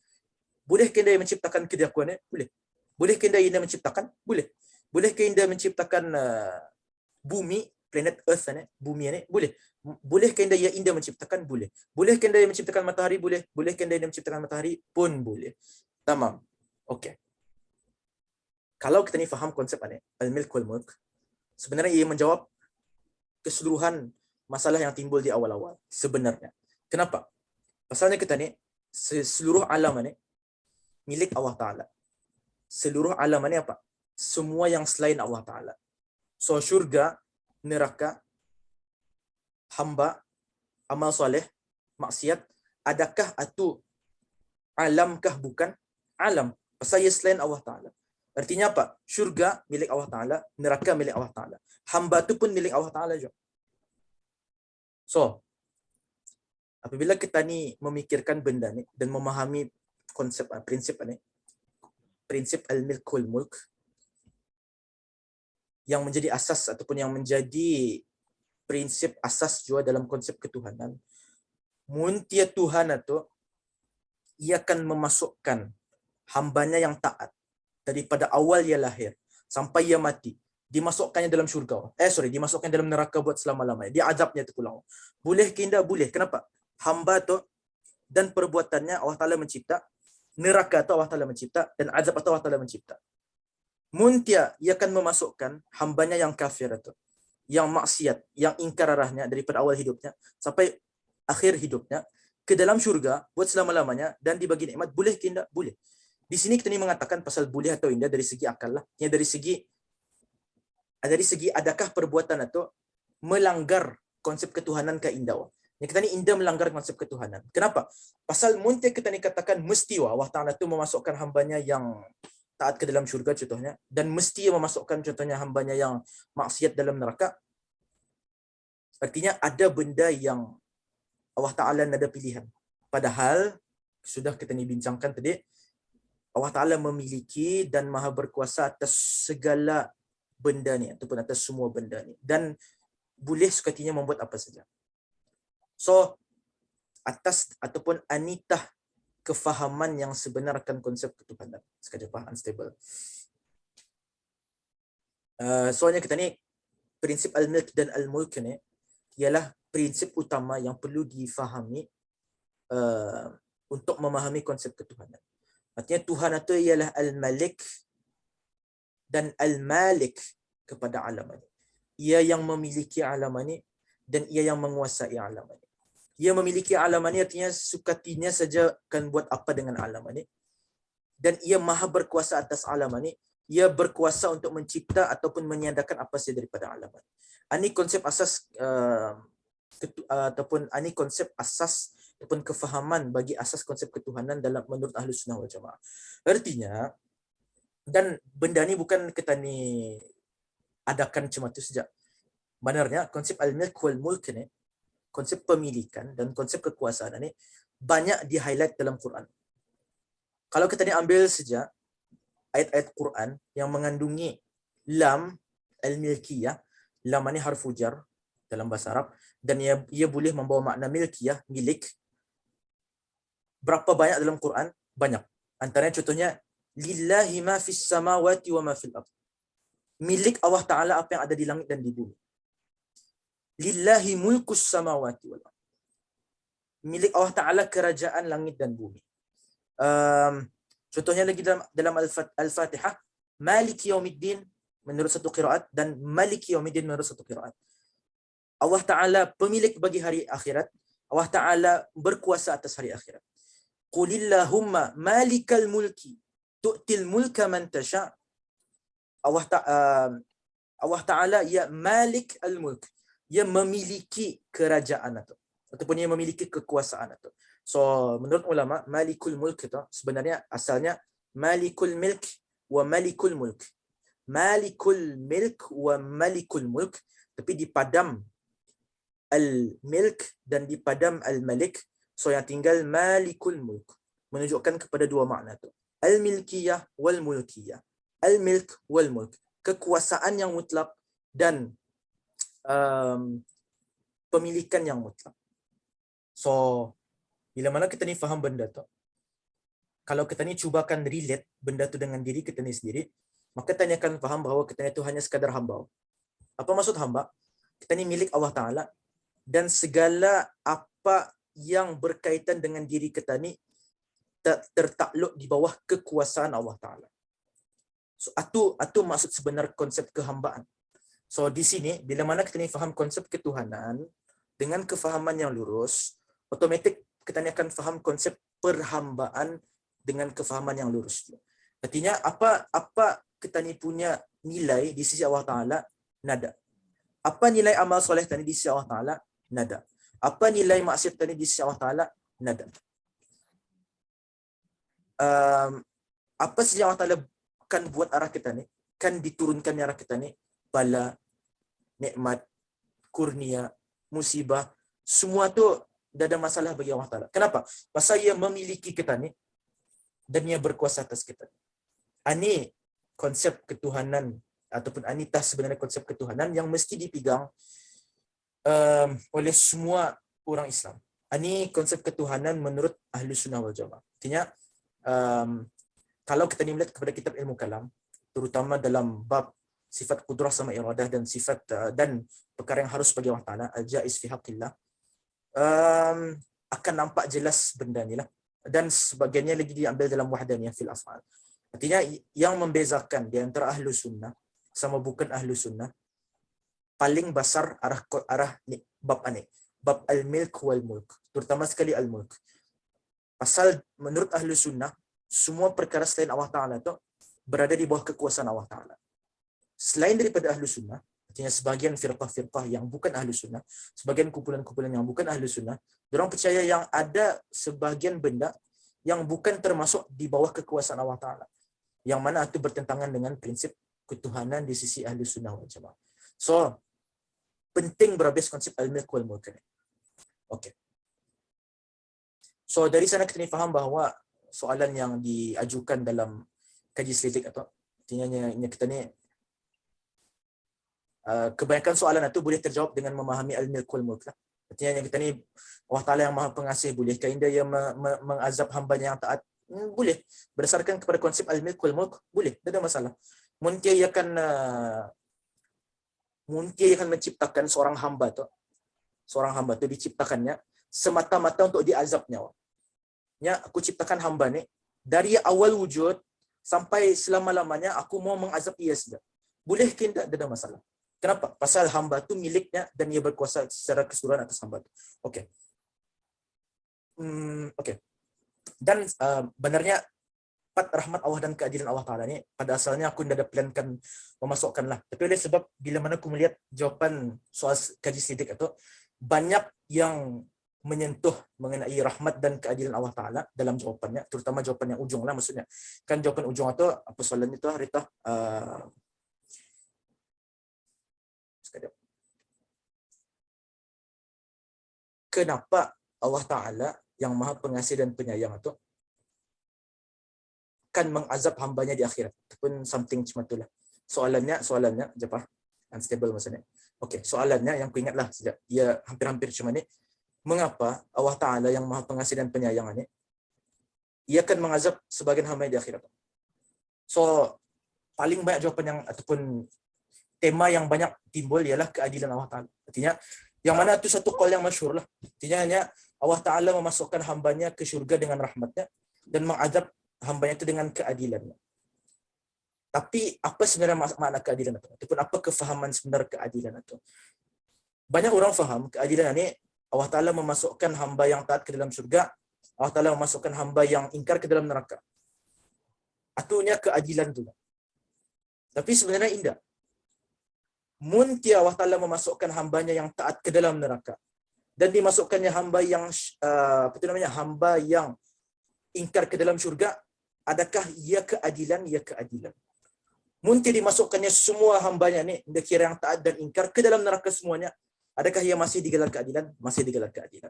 Boleh ke indah menciptakan kedakuan? Boleh. Boleh ke indah menciptakan? Boleh. Boleh ke indah menciptakan bumi, planet Earth ni, bumi ni? Boleh. Boleh ke indah menciptakan? Boleh. Boleh ke indah menciptakan matahari? Boleh. Boleh ke indah menciptakan matahari? Pun boleh. Tamam. Okey. Kalau kita ni faham konsep ni, al-milk wal mulk, sebenarnya ia menjawab keseluruhan masalah yang timbul di awal-awal sebenarnya. Kenapa? Pasalnya kita ni seluruh alam ni milik Allah Ta'ala. Seluruh alam ni apa? Semua yang selain Allah Ta'ala. So syurga, neraka, hamba, amal soleh, maksiat, adakah itu alamkah bukan? Alam. Pasal ia selain Allah Ta'ala. Artinya apa? Syurga milik Allah Ta'ala, neraka milik Allah Ta'ala. Hamba itu pun milik Allah Ta'ala juga. So, apabila kita ni memikirkan benda ni dan memahami konsep prinsip ni, prinsip al-milk wal mulk yang menjadi asas ataupun yang menjadi prinsip asas juga dalam konsep ketuhanan. Muntia Tuhan itu ia akan memasukkan hambanya yang taat daripada awal ia lahir sampai ia mati, dimasukkannya dalam syurga. Dimasukkan dalam neraka buat selama-lamanya. Dia azabnya itu pulang. Boleh ke tidak? Boleh. Kenapa? Hamba tu dan perbuatannya Allah Ta'ala mencipta, neraka tu Allah Ta'ala mencipta, dan azab tu Allah Ta'ala mencipta. Muntia ia akan memasukkan hambanya yang kafir itu, yang maksiat, yang ingkar arahnya daripada awal hidupnya sampai akhir hidupnya ke dalam syurga buat selama-lamanya dan dibagi nikmat. Boleh ke tidak? Boleh. Di sini kita ni mengatakan pasal boleh atau tidak dari segi akal lah. Yang dari segi adakah perbuatan itu melanggar konsep ketuhanan ke indah. Yang kita ni indah melanggar konsep ketuhanan. Kenapa? Pasal muntia kita ni katakan mestiwa Allah Ta'ala itu memasukkan hambanya yang taat ke dalam syurga contohnya, dan mesti memasukkan contohnya hambanya yang maksiat dalam neraka. Artinya ada benda yang Allah Ta'ala ada pilihan. Padahal, sudah kita ni bincangkan tadi, Allah Ta'ala memiliki dan maha berkuasa atas segala benda ni, ataupun atas semua benda ni. Dan boleh sukatinya membuat apa saja. So, atas ataupun anitah kefahaman yang sebenar akan konsep ketuhanan. Sekejap, unstable. Soalnya kita ni, prinsip al-milk dan al-mulk ni, ialah prinsip utama yang perlu difahami untuk memahami konsep ketuhanan. Artinya Tuhan itu ialah al-malik dan al-malik kepada alam ini. Ia yang memiliki alam ini dan ia yang menguasai alam ini. Ia memiliki alam ini artinya sukatinya saja akan buat apa dengan alam ini. Dan ia maha berkuasa atas alam ini. Ia berkuasa untuk mencipta ataupun menyandarkan apa saja daripada alam ini. Ini konsep asas ataupun ini konsep asas ataupun kefahaman bagi asas konsep ketuhanan dalam menurut Ahlus Sunnah wal Jamaah. Artinya, dan benda ni bukan kita ni adakan cuma tu saja. Benarnya konsep al-milk wal mulk ni, konsep pemilikan dan konsep kekuasaan ni banyak di-highlight dalam Quran. Kalau kita ni ambil saja ayat-ayat Quran yang mengandungi lam al-milkiyah, lam ni harfu jar dalam bahasa Arab, dan ia boleh membawa makna milkiyah, milik. Berapa banyak dalam Quran? Banyak. Antaranya contohnya, lillahi ma fis samawati wa ma fil ardh. Milik Allah Ta'ala apa yang ada di langit dan di bumi. Lillahi mulkus samawati wal ardh. Milik Allah Ta'ala kerajaan langit dan bumi. Contohnya lagi dalam Al-Fatihah, Maliki Yaumiddin menurut satu qiraat dan Maliki Yaumiddin menurut satu qiraat. Allah Ta'ala pemilik bagi hari akhirat. Allah Ta'ala berkuasa atas hari akhirat. Qulillahumma malikal mulki tu'til mulka man tasha. Allah Ta'ala ia malik al-mulk. Ia memiliki kerajaan itu. Ataupun ia memiliki kekuasaan itu. So, menurut ulama, malikul mulk itu sebenarnya asalnya malikul milk wa malikul mulk. Malikul milk wa malikul mulk. Tapi dipadam al-milk dan dipadam al-malik. So, yang tinggal malikul mulk. Menunjukkan kepada dua makna itu. Al-milkiyah wal-mulkiyah. Al-milk wal-mulk. Kekuasaan yang mutlak dan pemilikan yang mutlak. So, bila mana kita ni faham benda tu, kalau kita ni cubakan relate benda tu dengan diri kita ni sendiri, maka kita ni akan faham bahawa kita ni tu hanya sekadar hamba. Apa maksud hamba? Kita ni milik Allah Ta'ala dan segala apa yang berkaitan dengan diri kita ni tertakluk di bawah kekuasaan Allah Ta'ala. So, itu maksud sebenar konsep kehambaan. So, di sini, bila mana kita ni faham konsep ketuhanan dengan kefahaman yang lurus, otomatik kita ni akan faham konsep perhambaan dengan kefahaman yang lurus. Artinya, apa kita ni punya nilai di sisi Allah Ta'ala, nada. Apa nilai amal soleh tadi di sisi Allah Ta'ala, Nada. Apa nilai maksiat tadi di sisi Allah Ta'ala? Nada. Apa saja Allah Ta'ala kan buat arah kita ni, kan diturunkan arah kita ni, bala, nikmat, kurnia, musibah, semua tu dah ada masalah bagi Allah Ta'ala. Kenapa? Pasal ia memiliki kita ni, dan ia berkuasa atas kita. Ini konsep ketuhanan, ataupun anitah sebenarnya konsep ketuhanan yang mesti dipegang oleh semua orang Islam. Ini konsep ketuhanan menurut Ahlus Sunnah wal Jamaah. Artinya, kalau kita melihat kepada kitab ilmu kalam, terutama dalam bab sifat qudrah sama iradah dan sifat dan perkara yang harus bagi Allah Ta'ala, al-jaiz fi haqqillah, akan nampak jelas benda ni lah. Dan sebagiannya lagi diambil dalam wahdaniyah fil af'al. Artinya yang membezakan di antara ahlu sunnah sama bukan ahlu sunnah, paling besar arah ni, bab ani, bab al-milk wal mulk, terutama sekali al-mulk. Pasal menurut ahlu sunnah, semua perkara selain Allah Ta'ala tu berada di bawah kekuasaan Allah Ta'ala. Selain daripada ahlu sunnah, artinya sebagian firqah-firqah yang bukan ahlu sunnah, sebagian kumpulan-kumpulan yang bukan ahlu sunnah, diorang percaya yang ada sebagian benda yang bukan termasuk di bawah kekuasaan Allah Ta'ala, yang mana itu bertentangan dengan prinsip ketuhanan di sisi ahlu sunnah wal jamaah. So, penting berhabis konsep al-milk wal mulk ni. Okay. So, dari sana kita ni faham bahawa soalan yang diajukan dalam kaji selidik atau artinya kita ni kebanyakan soalan itu boleh terjawab dengan memahami al-milk wal mulk lah. Artinya yang kita ni Allah Ta'ala yang Maha Pengasih, bolehkah Indah yang mengazab hambanya yang taat? Boleh. Berdasarkan kepada konsep al-milk wal mulk, boleh. Tidak ada masalah. Mungkin ia akan menciptakan seorang hamba tu diciptakannya semata-mata untuk diazabnya. Ya, aku ciptakan hamba ni dari awal wujud sampai selama-lamanya aku mau mengazab ia saja. Boleh ke tidak? Tidak ada masalah. Kenapa? Pasal hamba tu miliknya dan ia berkuasa secara keseluruhan atas hamba tu. Okey. Okey. Dan benarnya rahmat Allah dan keadilan Allah Ta'ala ni pada asalnya aku tidak ada plankan memasukkanlah. Tapi oleh sebab bila mana aku melihat jawapan soal kaji selidik itu, banyak yang menyentuh mengenai rahmat dan keadilan Allah Ta'ala dalam jawapannya, terutama jawapan yang ujung lah maksudnya. Kan jawapan ujung itu, apa soalan itu Rita? Sekejap. Kenapa Allah Ta'ala yang Maha Pengasih dan Penyayang itu kan mengazab hambanya di akhirat? Ataupun something macam itulah. Soalannya, jepah, unstable maksudnya. Okey, soalannya yang ku ingatlah sejak ia hampir-hampir macam ni. Mengapa Allah Ta'ala yang Maha Pengasih dan Penyayang ini, ia akan mengazab sebagian hamba di akhirat? So, paling banyak jawapan yang, ataupun tema yang banyak timbul ialah keadilan Allah Ta'ala. Artinya, yang mana itu satu qaul yang masyhur lah. Artinya hanya Allah Ta'ala memasukkan hambanya ke syurga dengan rahmatnya dan mengazab hambanya itu dengan keadilannya. Tapi apa sebenarnya makna keadilan itu? Ataupun apa kefahaman sebenar keadilan itu? Banyak orang faham keadilan ini Allah Ta'ala memasukkan hamba yang taat ke dalam syurga, Allah Ta'ala memasukkan hamba yang ingkar ke dalam neraka. Atunya keadilan itu. Tapi sebenarnya indah. Muntia Allah Ta'ala memasukkan hambanya yang taat ke dalam neraka dan dimasukkannya hamba yang hamba yang ingkar ke dalam syurga, adakah ia keadilan? Ia keadilan. Muntia dimasukkannya semua hambanya ni, dia kira yang taat dan ingkar ke dalam neraka semuanya, adakah ia masih digelar keadilan? Masih digelar keadilan.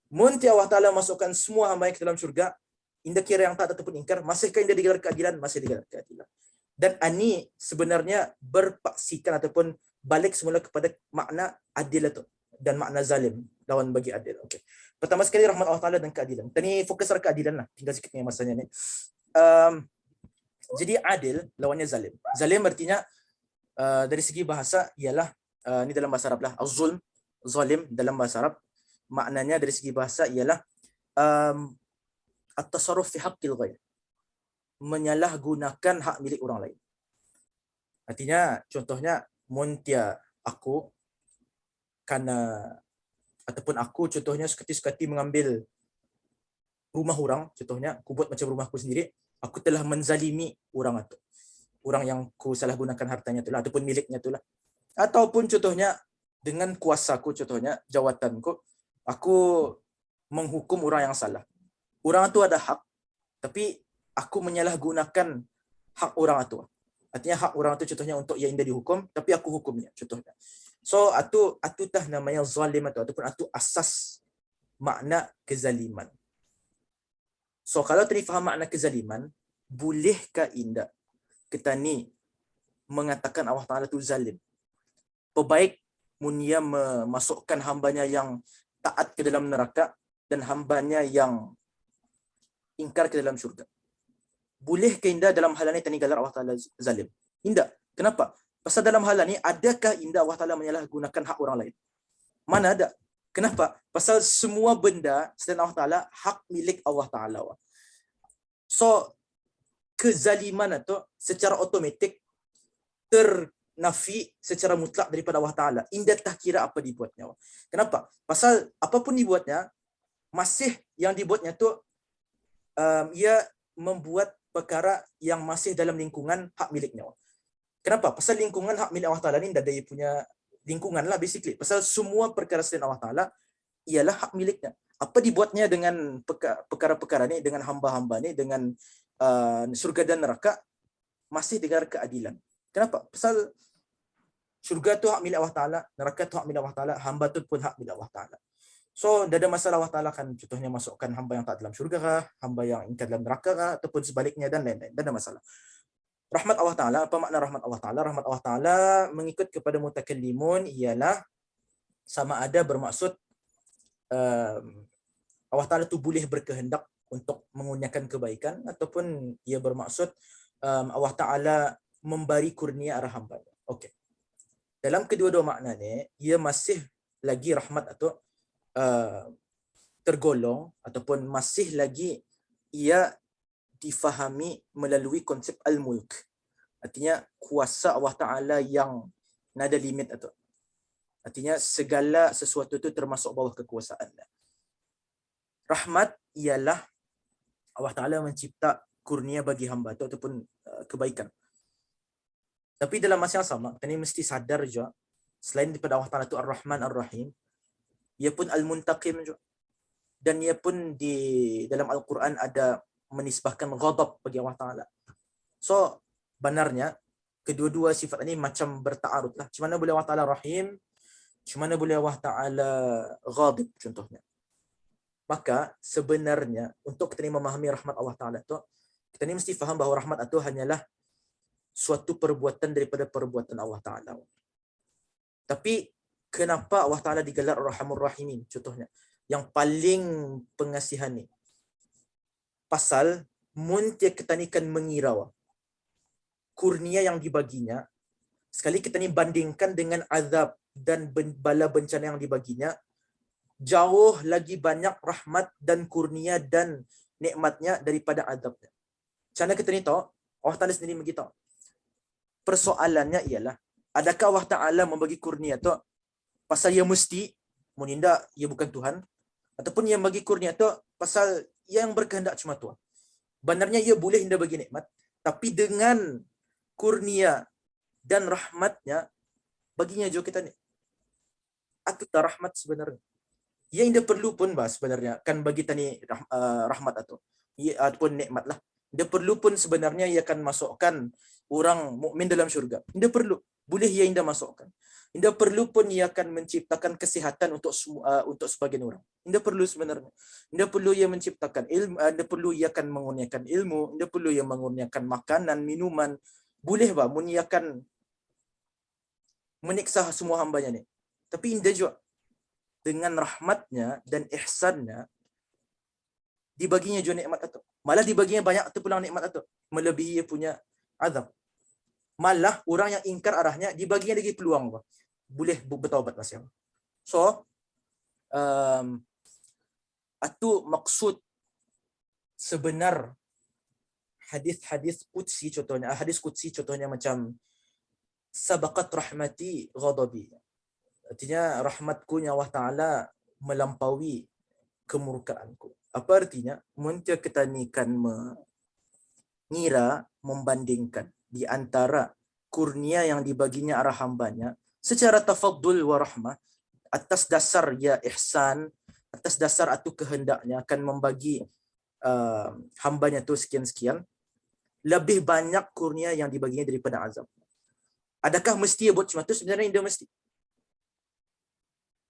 Muntia Allah Ta'ala masukkan semua hamba yang ke dalam syurga, indah kira yang taat ataupun ingkar, masihkah indah digelar keadilan? Masih digelar keadilan. Dan ini sebenarnya berpaksikan ataupun balik semula kepada makna adil itu dan makna zalim, lawan bagi adil. Okey. Pertama sekali rahmat Allah Ta'ala dan keadilan. Tadi fokus pada keadilan lah. Tinggal sikit ni masanya ni. Jadi adil lawannya zalim. Zalim artinya dari segi bahasa ialah ni dalam bahasa Arab lah. Az-zulm, zalim dalam bahasa Arab maknanya dari segi bahasa ialah at-tasarruf fi haqqil ghair. Menyalahgunakan hak milik orang lain. Artinya contohnya muntia aku karena ataupun aku contohnya sekati-sekati mengambil rumah orang, contohnya aku buat macam rumahku sendiri, aku telah menzalimi orang itu. Orang yang ku salah gunakan hartanya itulah ataupun miliknya itulah. Ataupun contohnya dengan kuasaku, contohnya jawatanku, aku menghukum orang yang salah. Orang itu ada hak, tapi aku menyalahgunakan hak orang itu. Artinya hak orang itu contohnya untuk ia indah dihukum, tapi aku hukumnya contohnya. So atu tah namanya zalim atau ataupun atu asas makna kezaliman. So kalau tadi faham makna kezaliman, bolehkah indah kita ni mengatakan Allah Ta'ala itu zalim? Pebaik munia memasukkan hambanya yang taat ke dalam neraka dan hambanya yang ingkar ke dalam syurga. Boleh ke indah dalam hal ini tani galar Allah Ta'ala zalim? Indah. Kenapa? Pasal dalam hal ini, adakah indah Allah Ta'ala menyalahgunakan hak orang lain? Mana ada? Kenapa? Pasal semua benda selain Allah Ta'ala, hak milik Allah Ta'ala. So, kezaliman itu secara otomatik ternafi secara mutlak daripada Allah Ta'ala. Indah tak kira apa dibuatnya. Kenapa? Pasal apapun dibuatnya, masih yang dibuatnya tu ia membuat perkara yang masih dalam lingkungan hak miliknya. Kenapa? Pasal lingkungan hak milik Allah Ta'ala ni dah dia punya lingkungan lah basically. Pasal semua perkara selain Allah Ta'ala ialah hak miliknya. Apa dibuatnya dengan perkara-perkara ni, dengan hamba-hamba ni, dengan syurga dan neraka, masih dengan keadilan. Kenapa? Pasal syurga tu hak milik Allah Ta'ala, neraka tu hak milik Allah Ta'ala, hamba tu pun hak milik Allah Ta'ala. So, dah ada masalah Allah Ta'ala kan contohnya masukkan hamba yang tak dalam syurga kah, hamba yang ingkar dalam neraka kah, ataupun sebaliknya dan lain-lain. Dah ada masalah. Rahmat Allah Ta'ala, apa makna rahmat Allah Ta'ala? Rahmat Allah Ta'ala mengikut kepada mutakallimun ialah sama ada bermaksud Allah Ta'ala tu boleh berkehendak untuk mengurniakan kebaikan, ataupun ia bermaksud Allah Ta'ala memberi kurnia arah hamba. Okey. Dalam kedua-dua makna ni, ia masih lagi rahmat atau tergolong ataupun masih lagi ia difahami melalui konsep al-mulk. Artinya kuasa Allah Ta'ala yang nada limit atau artinya segala sesuatu itu termasuk bawah kekuasaan. Rahmat ialah Allah Ta'ala mencipta kurnia bagi hamba itu ataupun kebaikan. Tapi dalam masa yang sama, kita ni mesti sadar juga, selain daripada Allah Ta'ala itu Ar-Rahman Ar-Rahim, ia pun Al-Muntaqim juga. Dan ia pun di dalam Al-Quran ada menisbahkan ghadab bagi Allah Ta'ala. So, benarnya, kedua-dua sifat ini macam bertaarud lah. Macam mana boleh Allah Ta'ala Rahim, macam mana boleh Allah Ta'ala ghadib contohnya. Maka sebenarnya, untuk kita ni memahami rahmat Allah Ta'ala itu, kita ni mesti faham bahawa rahmat itu hanyalah suatu perbuatan daripada perbuatan Allah Ta'ala. Tapi kenapa Allah Ta'ala digelar Ar-Rahmanur Rahimin contohnya, yang paling pengasihan ni? Pasal mun dia kita ni kan mengira kurnia yang dibaginya, sekali kita ni bandingkan dengan azab dan bala bencana yang dibaginya, jauh lagi banyak rahmat dan kurnia dan nikmatnya daripada azabnya. Macam mana kita ni tahu? Allah Ta'ala sendiri beritahu. Persoalannya ialah, adakah Allah Ta'ala membagi kurnia tu pasal ia mesti, muninda ia bukan Tuhan, ataupun ia bagi kurnia tu pasal ia yang berkehendak cuma Tuhan. Benarnya ia boleh indah bagi nikmat, tapi dengan kurnia dan rahmatnya, baginya juga kita ni. Itu tak rahmat sebenarnya. Ia indah perlu pun sebenarnya, kan bagi tani rahmat atau ataupun nikmat lah. Dia perlu pun sebenarnya ia akan masukkan orang mukmin dalam syurga. Dia perlu. Boleh ia indah masukkan. Dia perlu pun ia akan menciptakan kesihatan untuk sebagian orang. Dia perlu sebenarnya. Dia perlu ia menciptakan ilmu, dia perlu ia akan mengurniakan ilmu, dia perlu ia mengurniakan makanan, minuman. Boleh ia akan menyiksa semua hambanya ni. Tapi indah juga dengan rahmatnya dan ihsannya dibaginya juga nikmat itu. Malah dibaginya banyak tu pulang nikmat itu, melebihi ia punya azab. Malah orang yang ingkar arahnya dibaginya lagi peluang boleh bertaubat masing. So itu maksud sebenar hadis-hadis qudsi contohnya, hadis qudsi contohnya macam sabaqat rahmati ghadabi. Artinya rahmatku yang Allah Ta'ala melampaui kemurkaanku. Apa artinya? Muntia kita ni kan mengira, membandingkan di antara kurnia yang dibaginya arah hambanya secara tafaddul wa rahmah, atas dasar ya ihsan, atas dasar atau kehendaknya akan membagi hambanya tu sekian-sekian, lebih banyak kurnia yang dibaginya daripada azab. Adakah mesti dia buat macam tu? Sebenarnya dia mesti.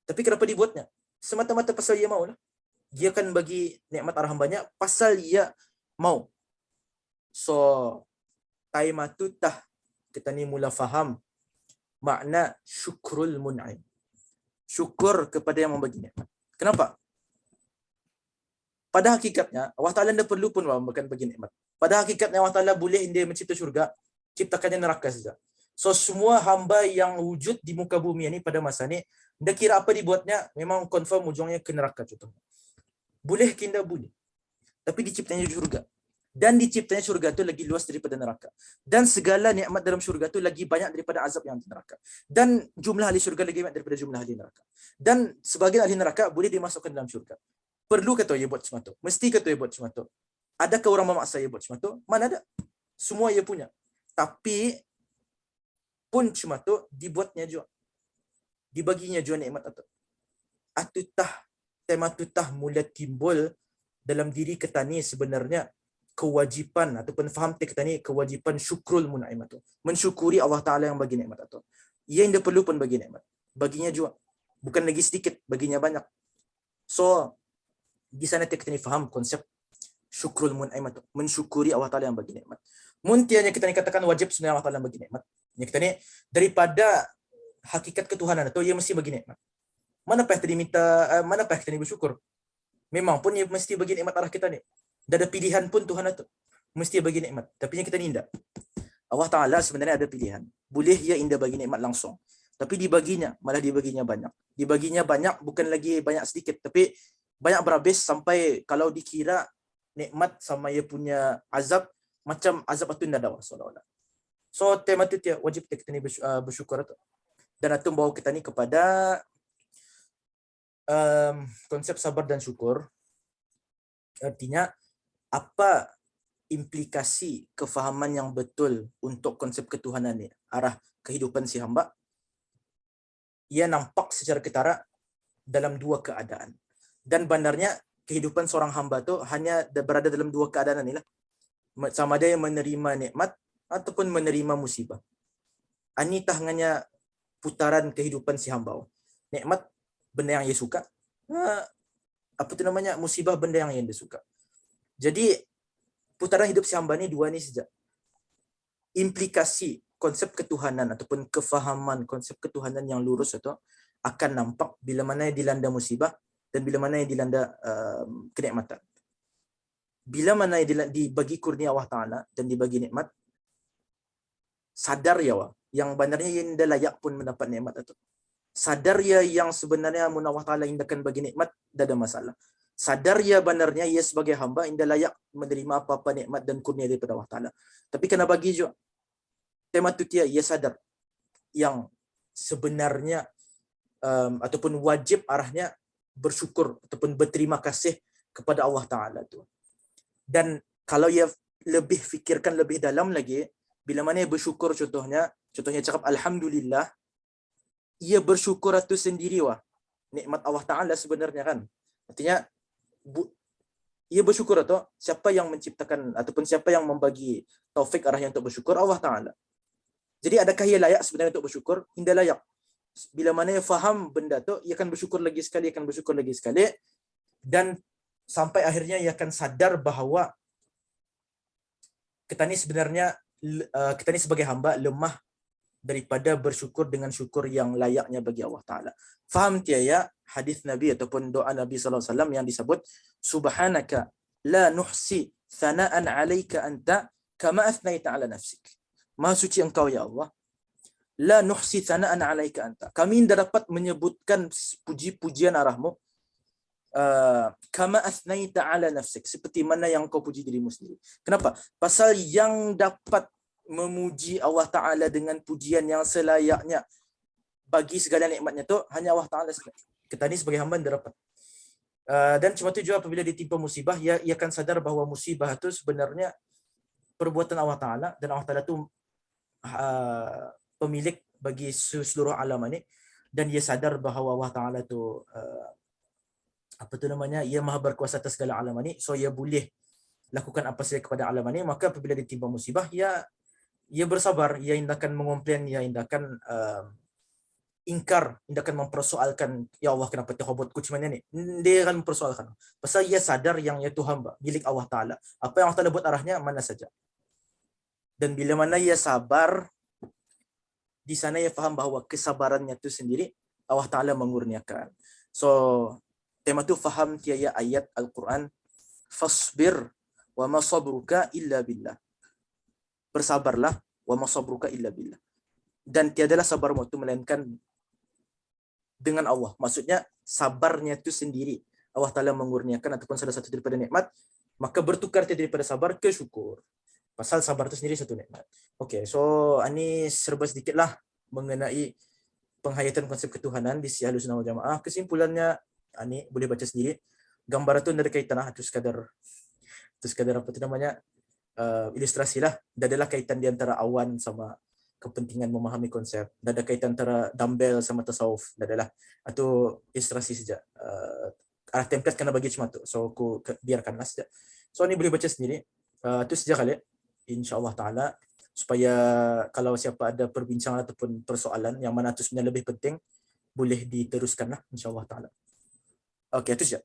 Tapi kenapa dibuatnya? Semata-mata pasal dia mau lah. Dia akan bagi nikmat arah hambanya pasal dia mau. So, taimatu tah kita ni mula faham makna syukrul mun'im. Syukur kepada yang membagi nikmat. Kenapa? Pada hakikatnya Allah Taala tidak perlu pun bukan bagi nikmat. Pada hakikatnya Allah Taala boleh dia mencipta syurga, ciptakannya neraka saja. So semua hamba yang wujud di muka bumi ini pada masa ni, ndak kira apa dibuatnya, memang confirm ujungnya ke neraka contohnya. Boleh ke tidak boleh. Tapi diciptanya syurga. Dan diciptanya syurga itu lagi luas daripada neraka. Dan segala nikmat dalam syurga itu lagi banyak daripada azab yang di neraka. Dan jumlah ahli syurga lagi banyak daripada jumlah ahli neraka. Dan sebagian ahli neraka boleh dimasukkan dalam syurga. Perlu kata ia buat semata? Mesti kata ia buat semata? Adakah orang memaksa ia buat semata? Mana ada? Semua ia punya. Tapi pun semata dibuatnya juga. Dibaginya juga nikmat itu. Atutah, tema tutah mula timbul dalam diri kita ni sebenarnya kewajipan ataupun faham kita ni kewajipan syukrul mun'im itu. Mensyukuri Allah Ta'ala yang bagi nikmat itu. Ia yang dia perlu pun bagi nikmat. Baginya juga. Bukan lagi sedikit, baginya banyak. So, di sana kita ni faham konsep syukrul mun'im itu. Mensyukuri Allah Ta'ala yang bagi nikmat. Muntianya kita ni katakan wajib sebenarnya Allah Ta'ala yang bagi nikmat. Yang kita ni daripada hakikat ketuhanan itu, ia mesti bagi nikmat. Mana payah tadi minta, mana payah kita ni bersyukur. Memang pun ia mesti bagi nikmat arah kita ni. Dan ada pilihan pun Tuhan itu. Mesti bagi nikmat. Tapi yang kita ni tidak. Allah Ta'ala sebenarnya ada pilihan. Boleh ia indah bagi nikmat langsung. Tapi dibaginya, malah dibaginya banyak. Dibaginya banyak, bukan lagi banyak sedikit. Tapi banyak berhabis sampai kalau dikira nikmat sama ia punya azab, macam azab itu tidak ada. So, tema itu wajib kita ni bersyukur itu. Dan itu bawa kita ni kepada konsep sabar dan syukur. Artinya, apa implikasi kefahaman yang betul untuk konsep ketuhanan ni, arah kehidupan si hamba? Ia nampak secara ketara dalam dua keadaan. Dan benarnya kehidupan seorang hamba tu hanya berada dalam dua keadaan inilah. Sama ada yang menerima nikmat ataupun menerima musibah. Ini tangannya putaran kehidupan si hamba. Nikmat benda yang ia suka. Apa tu namanya? Musibah benda yang dia suka. Jadi putaran hidup si hamba ni dua ni saja. Implikasi konsep ketuhanan ataupun kefahaman konsep ketuhanan yang lurus itu akan nampak bila mana dilanda musibah dan bila mana dilanda kenikmatan. Bila mana dibagi kurnia Allah Ta'ala dan dibagi nikmat, sadar ya yang benarnya yang dah layak pun mendapat nikmat itu. Sadar ya yang sebenarnya Allah Ta'ala indahkan bagi nikmat, dah ada masalah. Sadar ya benarnya ia sebagai hamba indah layak menerima apa-apa nikmat dan kurnia daripada Allah Ta'ala. Tapi kena bagi juga. Tema tu ia sadar yang sebenarnya ataupun wajib arahnya bersyukur ataupun berterima kasih kepada Allah Ta'ala tu. Dan kalau ia lebih fikirkan lebih dalam lagi, bila mana ia bersyukur contohnya cakap Alhamdulillah, ia bersyukur itu sendiri nikmat Allah Ta'ala sebenarnya kan. Artinya, ia bersyukur atau siapa yang menciptakan ataupun siapa yang membagi taufik arahnya untuk bersyukur? Allah Ta'ala. Jadi adakah ia layak sebenarnya untuk bersyukur? Tidak layak. Bila mana ia faham benda tu, ia akan bersyukur lagi sekali, dan sampai akhirnya ia akan sadar bahawa kita ni sebenarnya kita ni sebagai hamba lemah daripada bersyukur dengan syukur yang layaknya bagi Allah Ta'ala. Faham tiaya hadis Nabi ataupun doa Nabi SAW yang disebut Subhanaka la nuhsi thana'an alaika anta kama athnaita ala nafsik. Maha suci engkau ya Allah. La nuhsi thana'an alaika anta. Kami tidak dapat menyebutkan puji-pujian arahmu kama athnaita ala nafsik, seperti mana yang kau puji dirimu sendiri. Kenapa? Pasal yang dapat memuji Allah Ta'ala dengan pujian yang selayaknya bagi segala nikmatnya tu hanya Allah Ta'ala sekali. Kita ni sebagai hamba tidak dapat. Dan cuma tu juga apabila ditimpa musibah, ia akan sadar bahawa musibah itu sebenarnya perbuatan Allah Ta'ala, dan Allah Ta'ala tu pemilik bagi seluruh alam ini, dan dia sadar bahawa Allah Taala tu apa tu namanya, ia maha berkuasa atas segala alam ini, so ia boleh lakukan apa saja kepada alam ini. Maka apabila ditimpa musibah, ia bersabar, ia hindarkan mengomplain, ia hindarkan ingkar, hindarkan mempersoalkan, ya Allah kenapa Tuhan buatku macam ni. Dia akan mempersoalkan pasal ia sadar yang ia tu hamba milik Allah Taala, apa yang Allah Taala buat arahnya mana saja. Dan bila mana ia sabar, di sana ia faham bahawa kesabarannya itu sendiri Allah Taala mengurniakan. So tema tu faham tiaya ayat Al-Quran, fasbir wa ma sabruka illa billah. Bersabarlah, wa ma sabruka illa billah. Dan tiadalah sabarmu itu melainkan dengan Allah. Maksudnya sabarnya itu sendiri Allah Taala mengurniakan ataupun salah satu daripada nikmat, maka bertukar daripada sabar ke syukur. Pasal sabar itu sendiri satu nikmat. Okay, so ini serba sedikitlah mengenai penghayatan konsep ketuhanan di sisi Ahlussunnah wal Jamaah. Kesimpulannya ini boleh baca sendiri. Gambar itu ada kaitan itu sekadar apa itu namanya, ilustrasi lah. Dan adalah kaitan di antara awan sama kepentingan memahami konsep. Dan ada kaitan antara dumbbell sama tasawuf. Dan adalah itu ilustrasi saja. Template kena bagi macam tu. So aku biarkanlah saja. So ini boleh baca sendiri. Itu saja kali. InsyaAllah Ta'ala. Supaya kalau siapa ada perbincangan ataupun persoalan yang mana itu sebenarnya lebih penting, boleh diteruskanlah insyaAllah Ta'ala. Okey, itu saja.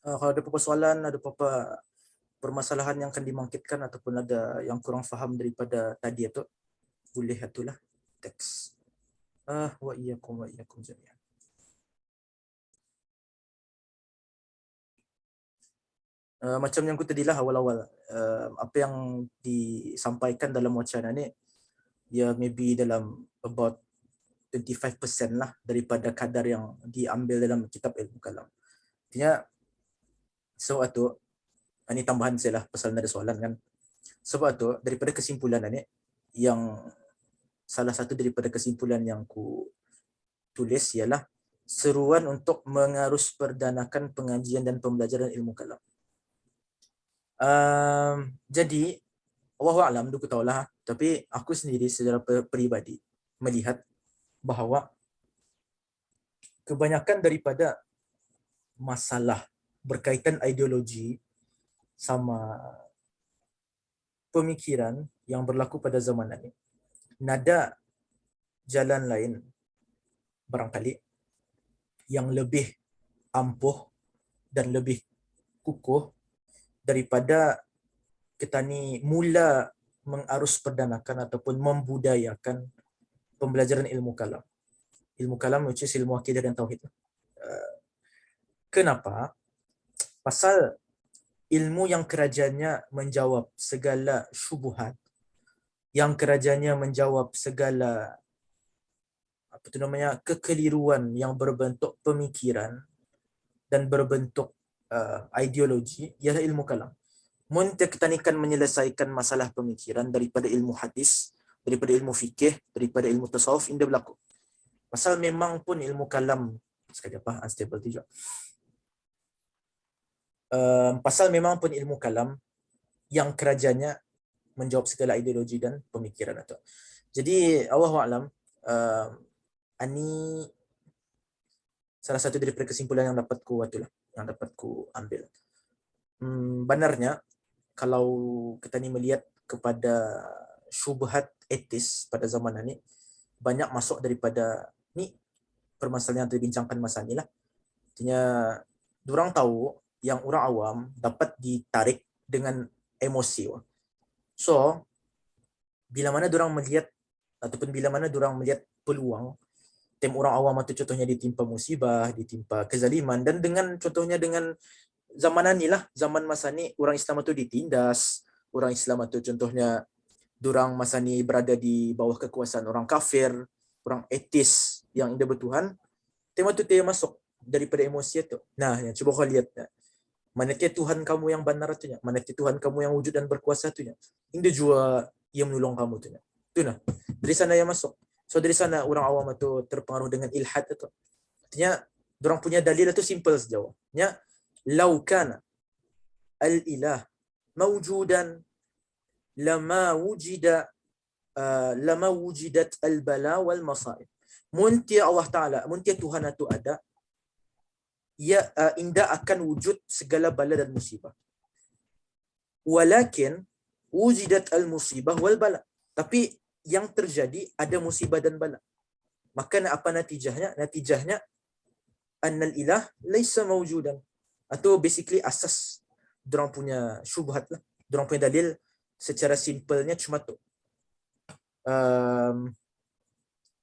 Kalau ada apa-apa soalan, ada apa-apa permasalahan yang akan dimangkitkan ataupun ada yang kurang faham daripada tadi itu, boleh itulah teks. Wa iyyakum jami'an. Macam yang aku tadilah awal-awal, apa yang disampaikan dalam wacana ni, ya maybe dalam about 25% lah daripada kadar yang diambil dalam kitab ilmu kalam. Artinya, so itu, ini tambahan saya lah pasal ada soalan kan. Sebab tu daripada kesimpulan ni, yang salah satu daripada kesimpulan yang ku tulis ialah seruan untuk mengarus perdanakan pengajian dan pembelajaran ilmu kalam. Jadi Wallahualam, aku tahulah, tapi aku sendiri secara peribadi melihat bahawa kebanyakan daripada masalah berkaitan ideologi sama pemikiran yang berlaku pada zaman ini, nada jalan lain barangkali yang lebih ampuh dan lebih kukuh daripada kita ni mula mengarus perdanakan ataupun membudayakan pembelajaran ilmu kalam. Ilmu kalam which is ilmu akidah dan tauhid. Kenapa? Pasal ilmu yang kerajanya menjawab segala syubuhat, yang kerajanya menjawab segala apa tu namanya, kekeliruan yang berbentuk pemikiran dan berbentuk ideologi, ialah ilmu kalam. Mun kita akan menyelesaikan masalah pemikiran daripada ilmu hadis, daripada ilmu fikih, daripada ilmu tasawuf, indah berlaku. Pasal memang pun ilmu kalam sekali apa unstable juga. Pasal memang pun ilmu kalam yang kerajanya menjawab segala ideologi dan pemikiran itu. Jadi Allahualam, ini salah satu daripada kesimpulan yang dapat ku ambil. Benarnya kalau kita ni melihat kepada syubhat etis pada zaman ini, banyak masuk daripada ni permasalahan yang terbincangkan masa ni lah. Artinya diorang tahu yang orang awam dapat ditarik dengan emosi. So bila mana diorang melihat ataupun bila mana diorang melihat peluang Tim orang awam itu contohnya ditimpa musibah, ditimpa kezaliman, dan dengan contohnya dengan zamanan ni lah, zaman masa ni orang Islam itu ditindas, orang Islam itu contohnya durang masa ni berada di bawah kekuasaan orang kafir, orang etis yang indah bertuhan, tema tu dia masuk daripada emosi itu. Nah, yang cuba kau lihat, mana dia Tuhan kamu yang benar tu nya, mana dia Tuhan kamu yang wujud dan berkuasa tu nya. Indah jua yang menolong kamu tu nya. Tu nah. Dari sana yang masuk. So dari sana orang awam itu terpengaruh dengan ilhad itu. Artinya orang punya dalil itu simple sejauh. Nya lau kana al-ilah mawjudan lama wujida lama wujidat al-bala wal masaib. Muntia Allah Taala, muntia Tuhan itu ada, ya indah akan wujud segala bala dan musibah. Walakin wujidat al-musibah wal bala. Tapi yang terjadi ada musibah dan bala. Maka apa natijahnya? Natijahnya annal ilah laisa mawjudan. Atau basically asas dorang punya syubhat lah. Dorang punya dalil secara simpelnya cuma tu.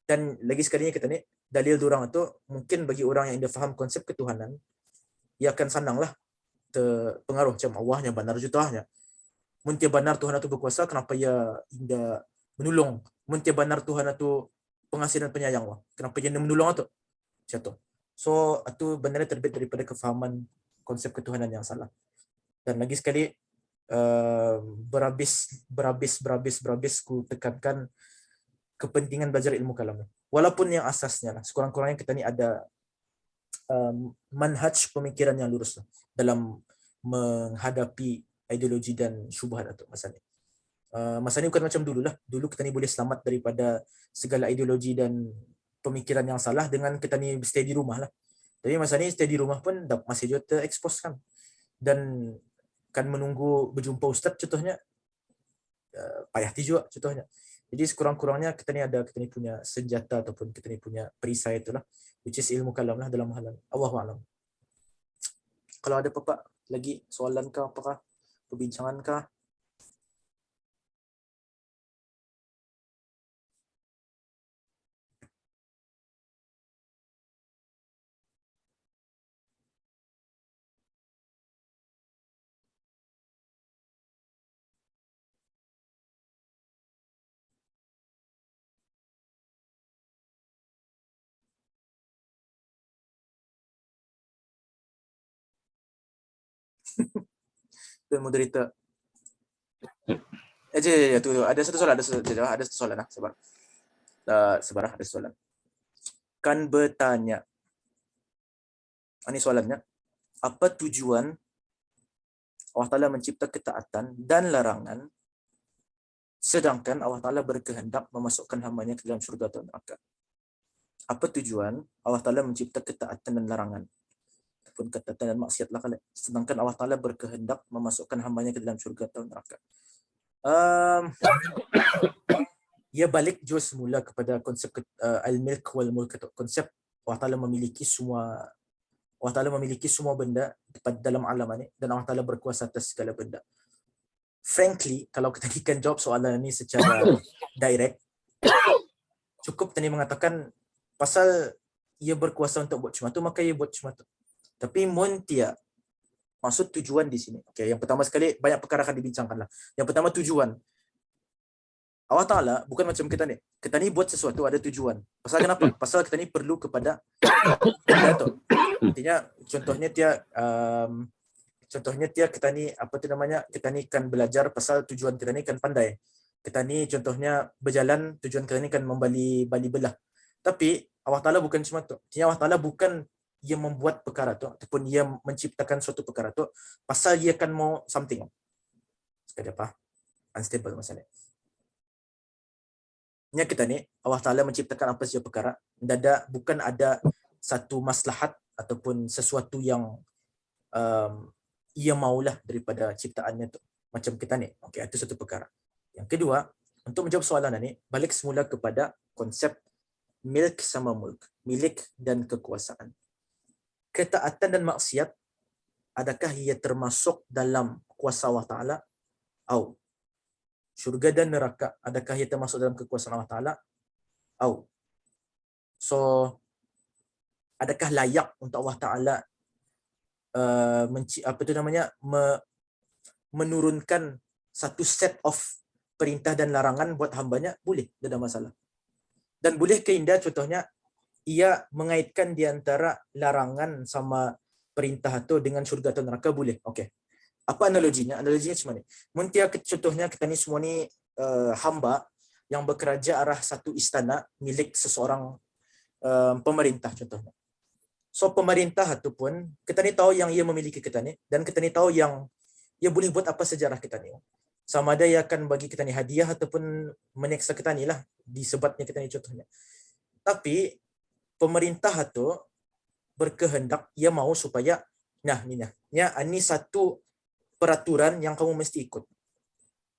Dan lagi sekalinya kita ni, dalil dorang itu mungkin bagi orang yang dah faham konsep ketuhanan, ia akan senanglah terpengaruh macam Allahnya benar jutahnya. Muntia benar Tuhan itu berkuasa, kenapa ia indah menolong? Muntia benar Tuhan itu pengasih dan penyayang Allah, kenapa ia menolong itu? Macam tu. So, itu benarnya terbit daripada kefahaman konsep ketuhanan yang salah. Dan lagi sekali, berhabis ku tekankan kepentingan belajar ilmu kalam. Walaupun yang asasnya lah, sekurang-kurangnya kita ni ada manhaj pemikiran yang lurus lah, dalam menghadapi ideologi dan syubhat atau masa ni. Masa ni bukan macam dulu lah. Dulu kita ni boleh selamat daripada segala ideologi dan pemikiran yang salah dengan kita ni stay di rumah lah. Tapi masa ni stay di rumah pun masih juga terekspos kan. Dan kan menunggu berjumpa ustaz contohnya, payah juga contohnya. Jadi sekurang-kurangnya kita ni punya senjata ataupun kita ni punya perisai itulah, which is ilmu kalam lah dalam hal Allahu'alam. Kalau ada apa-apa lagi soalan kah, apakah perbincangan kah? Dan moderator. Tu ada satu soalan, ada satu soalan lah, sabar. Sabar, ada soalan. Kan bertanya. Ini soalannya. Apa tujuan Allah Ta'ala mencipta ketaatan dan larangan sedangkan Allah Ta'ala berkehendak memasukkan hamba-Nya ke dalam syurga atau neraka? Apa tujuan Allah Ta'ala mencipta ketaatan dan larangan? Ataupun ketaatan dan maksiat lah kali. Sedangkan Allah Ta'ala berkehendak memasukkan hamba-Nya ke dalam syurga atau neraka. Ia balik jauh semula kepada konsep al-milk wal mulk, konsep Allah Ta'ala memiliki semua benda dalam alam ini dan Allah Ta'ala berkuasa atas segala benda. Frankly, kalau kita akan jawab soalan ini secara direct, cukup tadi mengatakan pasal ia berkuasa untuk buat cuma tu, maka ia buat cuma tu. Tapi montia, maksud tujuan di sini. Okay, yang pertama sekali, banyak perkara akan dibincangkan lah. Yang pertama tujuan. Allah Ta'ala bukan macam kita ni. Kita ni buat sesuatu ada tujuan. Pasal kenapa? Pasal kita ni perlu kepada benda tu. Artinya, contohnya kita ni, apa tu namanya, kita ni kan belajar pasal tujuan kita ni kan pandai. Kita ni contohnya berjalan, tujuan kita ni kan membali belah. Tapi Allah Ta'ala bukan cuma tu. Artinya Allah Ta'ala bukan ia membuat perkara tu ataupun ia menciptakan suatu perkara tu pasal ia akan mau something. Sekali apa? Unstable masalah. Nya kita ni Allah Ta'ala menciptakan apa saja perkara, bukan ada satu maslahat ataupun sesuatu yang ia maulah daripada ciptaannya tu. Macam kita ni. Okey, itu satu perkara. Yang kedua, untuk menjawab soalan ini, balik semula kepada konsep milk sama mulk, milik dan kekuasaan. Ketaatan dan maksiat, adakah ia termasuk dalam kuasa Allah Ta'ala? Atau syurga dan neraka, adakah ia termasuk dalam kekuasaan Allah Ta'ala? Atau So adakah layak untuk Allah Taala menurunkan satu set of perintah dan larangan buat hambanya? Boleh, tidak ada masalah. Dan boleh ke Indah contohnya ia mengaitkan di antara larangan sama perintah itu dengan syurga atau neraka, boleh. Okey. Apa analoginya? Analoginya macam ni. Muntia contohnya kita ni semua ni hamba yang bekerja arah satu istana milik seseorang pemerintah contohnya. So pemerintah itu pun kita ni tahu yang ia memiliki kita ni, dan kita ni tahu yang ia boleh buat apa sejarah kita ni. Sama ada ia akan bagi kita ni hadiah ataupun menyeksa kita ni lah disebabnya kita ni contohnya. Tapi pemerintah itu berkehendak, ia mahu supaya ni satu peraturan yang kamu mesti ikut.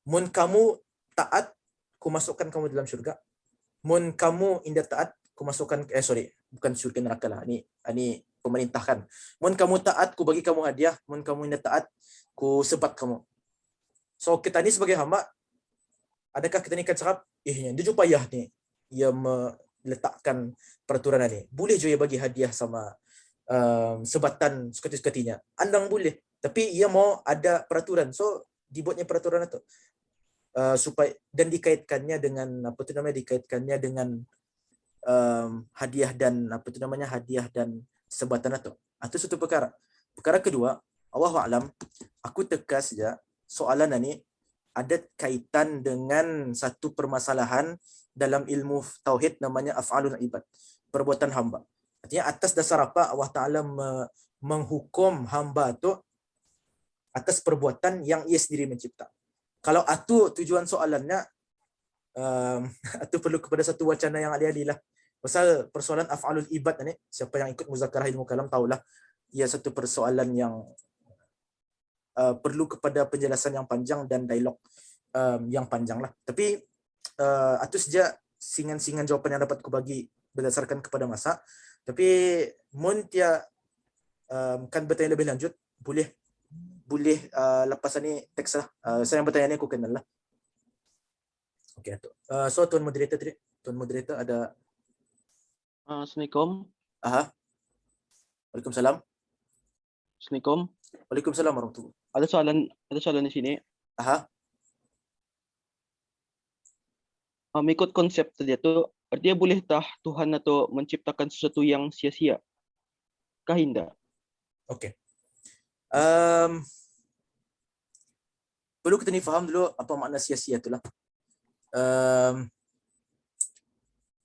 Mun kamu taat, ku masukkan kamu dalam syurga. Mun kamu indah taat, ku masukkan bukan syurga neraka lah. Ni pemerintah kan. Mun kamu taat, ku bagi kamu hadiah. Mun kamu indah taat, ku sebat kamu. So kita ni sebagai hamba, adakah kita ni akan cakap, dia jumpa payah ni, ia meletakkan peraturan ni. Boleh je ia bagi hadiah sama sebatan sekati-sekatinya. Andang boleh. Tapi ia mau ada peraturan. So dibuatnya peraturan itu. Supaya dan dikaitkannya dengan dikaitkannya dengan hadiah dan hadiah dan sebatan itu. Itu satu perkara. Perkara kedua, Allahu a'lam, aku teka saja soalan ini ada kaitan dengan satu permasalahan dalam ilmu tauhid namanya af'alul ibad, perbuatan hamba. Artinya atas dasar apa Allah Taala menghukum hamba itu atas perbuatan yang ia sendiri mencipta. Kalau itu tujuan soalannya, itu perlu kepada satu wacana yang ahli-ahli lah. Pasal persoalan af'alul ibad ni, siapa yang ikut muzakarah ilmu kalam tahulah, ia satu persoalan yang perlu kepada penjelasan yang panjang dan dialog yang panjang lah. Tapi itu saja singan-singan jawapan yang dapat ku bagi berdasarkan kepada masa. Tapi mun tia kan bertanya lebih lanjut, boleh lepas ni teks lah. Saya yang bertanya ni aku kenal lah. Okey tu. So tuan moderator ada. Assalamualaikum. Waalaikumsalam. Assalamualaikum. Waalaikumsalam warahmatullahi. Ada soalan di sini. Mengikut konsep tadi itu, artinya bolehkah Tuhan atau menciptakan sesuatu yang sia-sia? Kah tidak? Okey. Perlu kita ni faham dulu apa makna sia-sia itulah.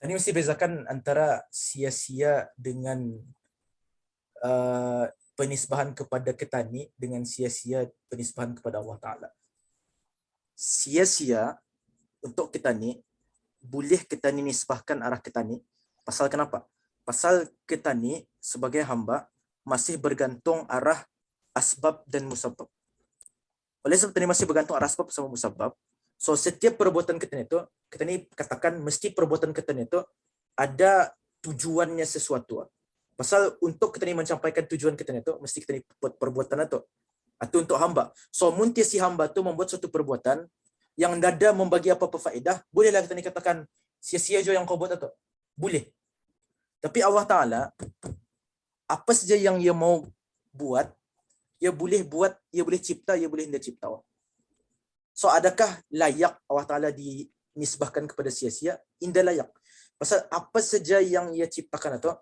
Ini mesti bezakan antara sia-sia dengan penisbahan kepada ketani dengan sia-sia penisbahan kepada Allah Ta'ala. Sia-sia untuk ketani, boleh ketani nisbahkan arah ketani. Pasal kenapa? Pasal ketani sebagai hamba masih bergantung arah asbab dan musabab. Oleh sebab ini masih bergantung arah asbab sama musabab. So setiap perbuatan ketani itu, ketani katakan mesti perbuatan ketani itu ada tujuannya sesuatu. Pasal untuk ketani mencampaikan tujuan ketani itu, mesti ketani buat perbuatan itu. Itu untuk hamba. So muntia si hamba itu membuat suatu perbuatan yang nada membagi apa-apa faedah, bolehlah kita ni katakan sia-sia je yang kau buat itu. Boleh. Tapi Allah Ta'ala, apa saja yang ia mau buat, ia boleh buat, ia boleh cipta, ia boleh tidak cipta. So adakah layak Allah Ta'ala dinisbahkan kepada sia-sia? Tidak layak. Pasal apa saja yang ia ciptakan itu,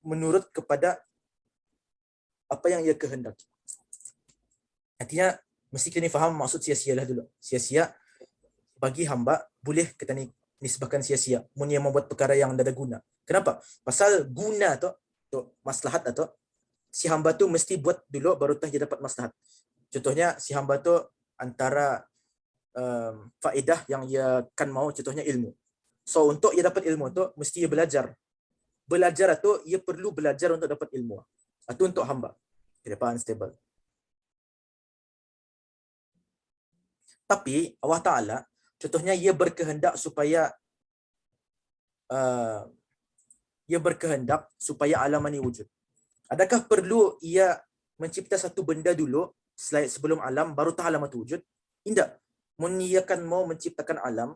menurut kepada apa yang ia kehendaki. Artinya, mesti kita ni faham maksud sia-sia lah dulu. Sia-sia bagi hamba boleh kita ni nisbahkan sia-sia. Mun ia membuat perkara yang ada guna. Kenapa? Pasal guna tu maslahat atau si hamba tu mesti buat dulu baru dia dapat maslahat. Contohnya si hamba tu antara faedah yang ia kan mau, contohnya ilmu. So untuk ia dapat ilmu tu mesti ia belajar. Belajar tu ia perlu belajar untuk dapat ilmu. Itu untuk hamba. Kedepan stable. Tapi Allah Ta'ala, contohnya ia berkehendak supaya alam ini wujud. Adakah perlu ia mencipta satu benda dulu sebelum alam, baru alam itu wujud? Tidak. Mun ia kan mau menciptakan alam,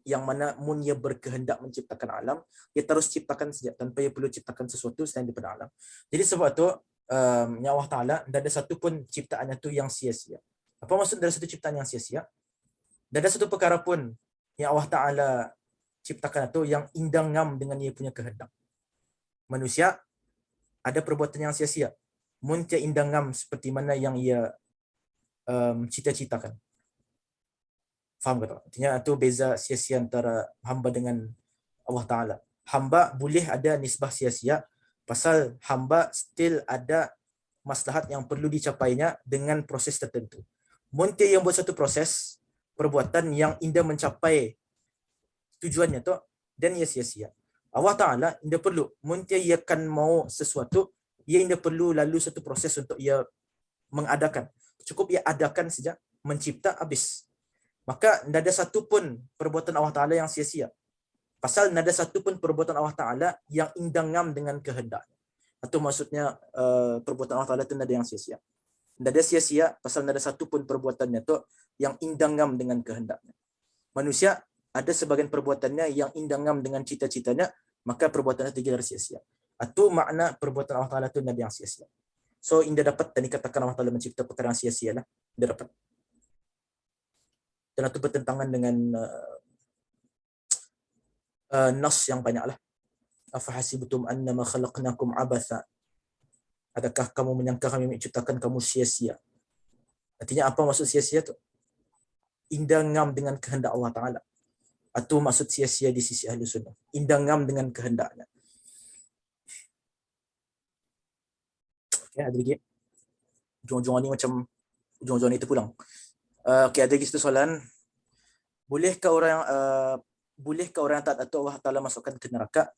yang mana mun ia berkehendak menciptakan alam, ia terus ciptakan saja tanpa ia perlu ciptakan sesuatu selain daripada alam. Jadi sebab tu ya Allah Ta'ala tidak ada satu pun ciptaannya tu yang sia-sia. Apa maksud dari satu ciptaan yang sia-sia? Tidak ada satu perkara pun yang Allah Ta'ala ciptakan itu yang indang ngam dengan ia punya kehendak. Manusia ada perbuatan yang sia-sia. Mun dia indang ngam seperti mana yang ia cita-citakan. Faham ke tak? Artinya itu beza sia-sia antara hamba dengan Allah Ta'ala. Hamba boleh ada nisbah sia-sia pasal hamba still ada maslahat yang perlu dicapainya dengan proses tertentu. Munti yang buat satu proses perbuatan yang indah mencapai tujuannya tu dan ia sia-sia. Allah Ta'ala indah perlu. Munti ia akan mau sesuatu, ia indah perlu lalu satu proses untuk ia mengadakan. Cukup ia adakan saja, mencipta habis. Maka tidak ada satu pun perbuatan Allah Ta'ala yang sia-sia. Pasal tidak ada satu pun perbuatan Allah Ta'ala yang indangam dengan kehendak. Itu maksudnya perbuatan Allah Ta'ala itu tidak ada yang sia-sia. Tidak ada sia-sia pasal tidak ada satu pun perbuatannya itu yang indangam dengan kehendaknya. Manusia ada sebagian perbuatannya yang indangam dengan cita-citanya, maka perbuatannya tidak sia-sia. Itu makna perbuatan Allah Ta'ala itu tidak ada yang sia-sia. So, indah dapat dan dikatakan Allah Ta'ala mencipta perkara yang sia-sia lah. Indah dapat. Dan itu bertentangan dengan nas yang banyak lah. Afahasibtum annama khalaqnakum abatha. Adakah kamu menyangka kami menciptakan kamu sia-sia? Artinya apa maksud sia-sia tu? Indah ngam dengan kehendak Allah Ta'ala. Itu maksud sia-sia di sisi ahli sunnah. Indah ngam dengan kehendaknya. Okay, ada lagi? Ujung-ujung ni macam ujung-ujung ni terpulang. Okay, ada lagi satu soalan. Bolehkah orang taat atau Allah Ta'ala masukkan ke neraka?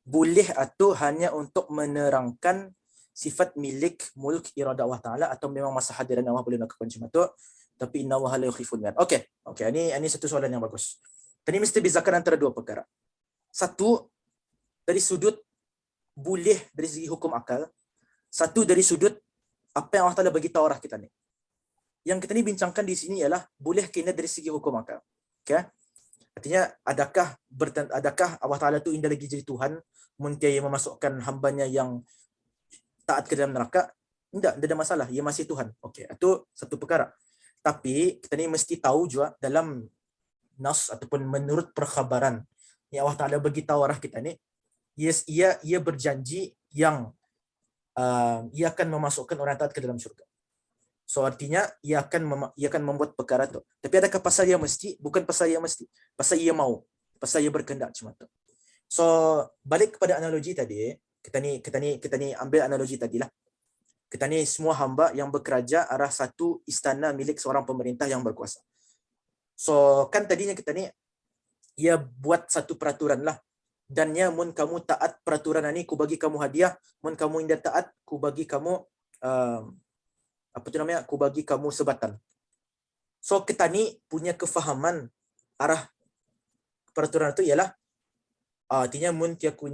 Boleh atau hanya untuk menerangkan sifat milik mulk irada Allah Ta'ala atau memang masa hadiran Allah boleh melakukan macam itu, tapi inna Allah la yukhliful mi'ad. Okey, ini satu soalan yang bagus. Tadi mesti bezakan antara dua perkara. Satu, dari sudut boleh dari segi hukum akal. Satu dari sudut apa yang Allah Ta'ala bagi tahu arah kita ni. Yang kita ni bincangkan di sini ialah boleh kena dari segi hukum akal. Okay? Artinya adakah Allah Ta'ala tu indah lagi jadi Tuhan muntia yang memasukkan hambanya yang taat ke dalam neraka? Tidak ada masalah. Ia masih Tuhan. Okey, itu satu perkara. Tapi kita ni mesti tahu juga dalam nas ataupun menurut perkhabaran yang Allah Ta'ala bagi tahu arah kita ni, ia berjanji yang ia akan memasukkan orang taat ke dalam syurga. So artinya ia akan membuat perkara tu. Tapi adakah pasal ia mesti? Bukan pasal ia mesti. Pasal ia mau. Pasal ia berkehendak cuma tu. So balik kepada analogi tadi, kita ni ambil analogi tadilah. Kita ni semua hamba yang bekerja arah satu istana milik seorang pemerintah yang berkuasa. So kan tadinya kita ni ia buat satu peraturan lah. Dan ya mun kamu taat peraturan ini, ku bagi kamu hadiah. Mun kamu indah taat, ku bagi kamu ku bagi kamu sebatan. So kita ni punya kefahaman arah peraturan itu ialah artinya mun tiaku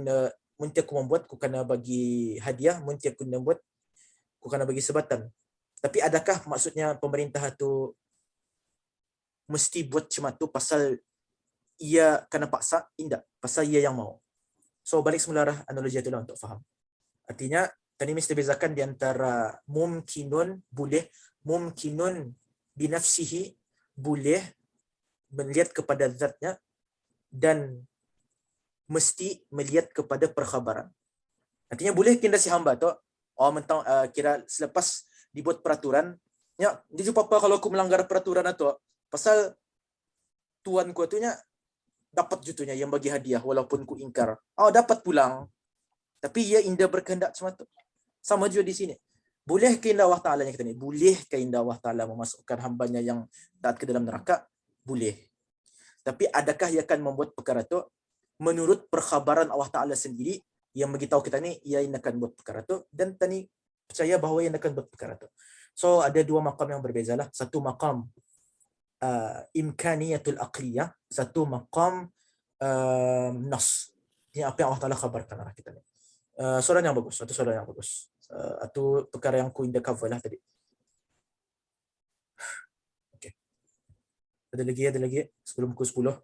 membuat, ku kena bagi hadiah. Mun tiaku membuat, ku kena bagi sebatan. Tapi adakah maksudnya pemerintah itu mesti buat cuma tu pasal ia kena paksa? Tidak. Pasal ia yang mau. So balik semula arah analogi itulah untuk faham. Artinya tadi mesti bezakan di antara mumkinun boleh, mumkinun binafsihi boleh melihat kepada zatnya, dan mesti melihat kepada perkhabaran. Artinya boleh kena si hamba tu kira selepas dibuat peraturan, ya, dia jumpa apa kalau aku melanggar peraturan itu, pasal tuan ku atunya dapat jutunya yang bagi hadiah walaupun ku ingkar. Dapat pulang. Tapi ia indah berkehendak cuma tu. Sama juga di sini. Boleh ke indah Allah Ta'ala yang kita ni? Boleh ke indah Allah Ta'ala memasukkan hambanya yang taat ke dalam neraka? Boleh. Tapi adakah ia akan membuat perkara itu? Menurut perkhabaran Allah Ta'ala sendiri, yang beritahu kita ni, ia akan buat perkara itu. Dan tadi percaya bahawa ia akan buat perkara itu. So ada dua maqam yang berbeza lah. Satu maqam imkaniyatul aqliyah. Satu maqam nas. Ini apa yang Allah Ta'ala khabarkan arah kita ni. Soalan yang bagus. Satu soalan yang bagus. Itu perkara yang ku indah cover lah tadi. Okay. Ada lagi sebelum pukul 10.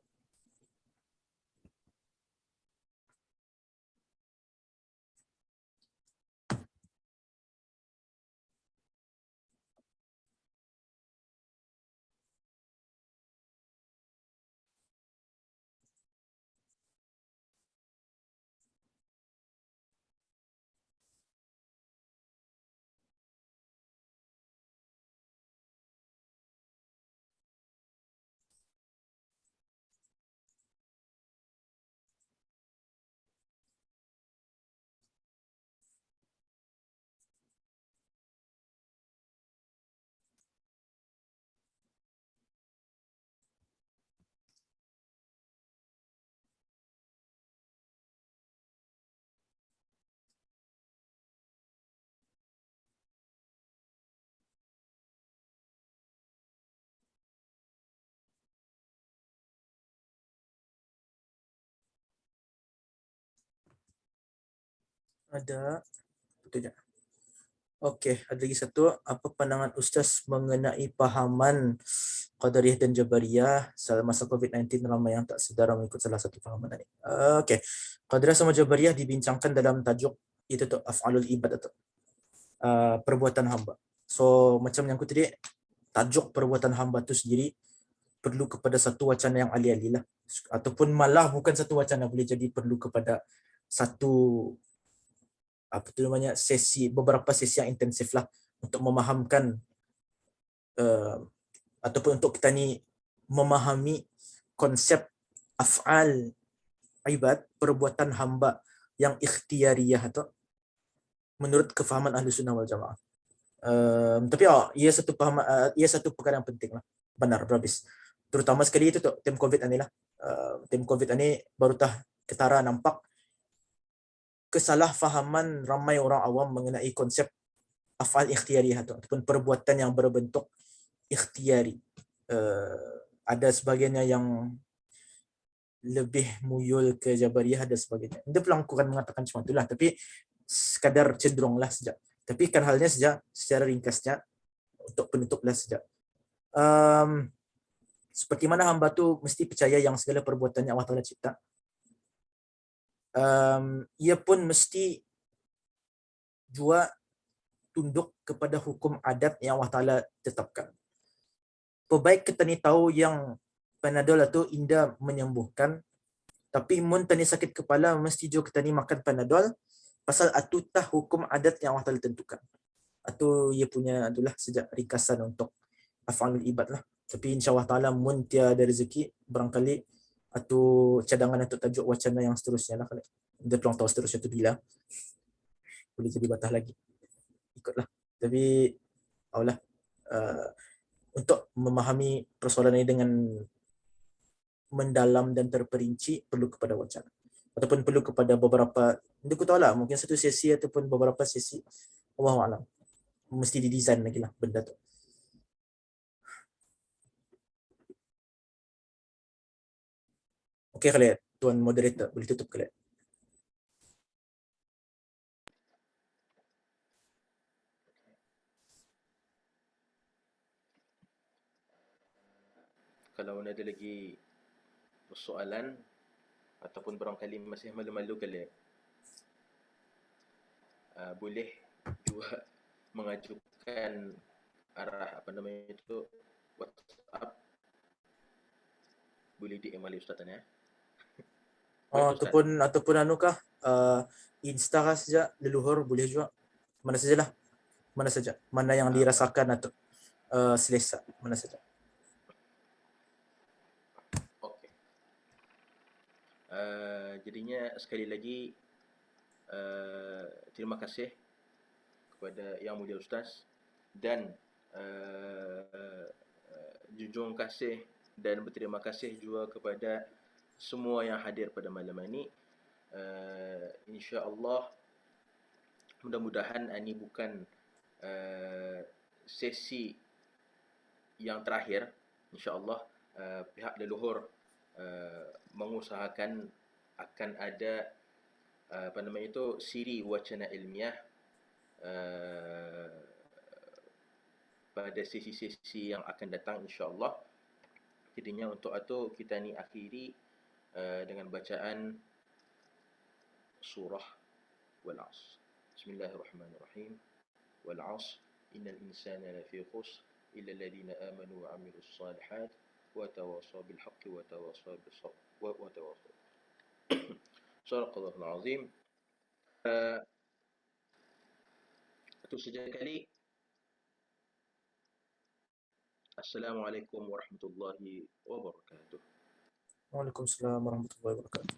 Ada. Betul tak? Okey, ada lagi satu. Apa pandangan Ustaz mengenai pahaman Qadariyah dan Jabariyah semasa COVID-19 ramai yang tak sedar mengikut salah satu pahaman ini. Okey. Qadariyah sama Jabariyah dibincangkan dalam tajuk itu tu af'alul ibad atau perbuatan hamba. So macam yang aku tadi, tajuk perbuatan hamba tu sendiri perlu kepada satu wacana yang alih-alih lah. Ataupun malah bukan satu wacana, boleh jadi perlu kepada satu apa tu namanya beberapa sesi yang intensif lah untuk memahamkan uh, ataupun untuk kita ni memahami konsep af'al ibad, perbuatan hamba yang ikhtiariyah atau menurut kefahaman ahli sunnah wal jamaah. Tapi ia satu perkara yang penting lah. Benar, berhabis. Terutama sekali itu tu, tim COVID ni lah. Tim COVID ni baru ketara nampak kesalahfahaman ramai orang awam mengenai konsep afal ikhtiariyah ataupun perbuatan yang berbentuk ikhtiari. Ada sebagainya yang lebih muyul ke Jabariyah, ada sebagainya. Dia pula aku akan mengatakan cuma itulah, tapi sekadar cenderung lah sejak. Tapi kan halnya sejak secara ringkasnya untuk penutup lah sejak. Seperti mana hamba tu mesti percaya yang segala perbuatannya Allah Ta'ala cipta. Ia pun mesti juga tunduk kepada hukum adat yang Allah Ta'ala tetapkan. Perbaik kita ni tahu yang Panadol itu indah menyembuhkan, tapi mun tani sakit kepala mesti juga kita ni makan Panadol pasal atutah hukum adat yang Allah Ta'ala tentukan. Atau ia punya itulah sejak ringkasan untuk af'alul ibad lah. Tapi insya-Allah Ta'ala mun tiada rezeki barangkali atau cadangan untuk tajuk wacana yang seterusnya lah. Dia belum tahu seterusnya tu bila. Boleh jadi batah lagi. Ikutlah. Tapi Allah untuk memahami persoalan ini dengan mendalam dan terperinci perlu kepada wacana ataupun perlu kepada beberapa, aku tahu lah mungkin satu sesi ataupun beberapa sesi, Wallahualam, mesti didesain lagi lah benda tu. Okey Khalid, tuan moderator boleh tutup Khalid. Kalau ada lagi persoalan ataupun barangkali masih malu-malu kali, boleh juga mengajukan arah apa namanya itu WhatsApp, boleh DM oleh Ustaz ya. Ataupun anukah Insta kah saja leluhur boleh juga, mana sajalah, mana yang dirasakan atau selesa, mana saja. Okey. Jadinya sekali lagi terima kasih kepada Yang Mulia Ustaz dan junjung kasih dan berterima kasih juga kepada semua yang hadir pada malam ini. InsyaAllah mudah-mudahan ini bukan sesi yang terakhir. InsyaAllah pihak leluhur mengusahakan akan ada apa namanya itu siri wacana ilmiah pada sesi-sesi yang akan datang insya-Allah. Jadinya untuk itu kita ni akhiri dengan bacaan surah Wal 'Asr. Bismillahirrahmanirrahim. Wal 'Asr innal insana lafi khusr illa alladhina amanu wa 'amilus shalihat wa tawasaw bil haqqi wa tawasaw bis sabr wa tawasaw. Sadaqallahul azim. Itu saja kali. Assalamualaikum warahmatullahi wabarakatuh. Waalaikumsalam warahmatullahi wabarakatuh.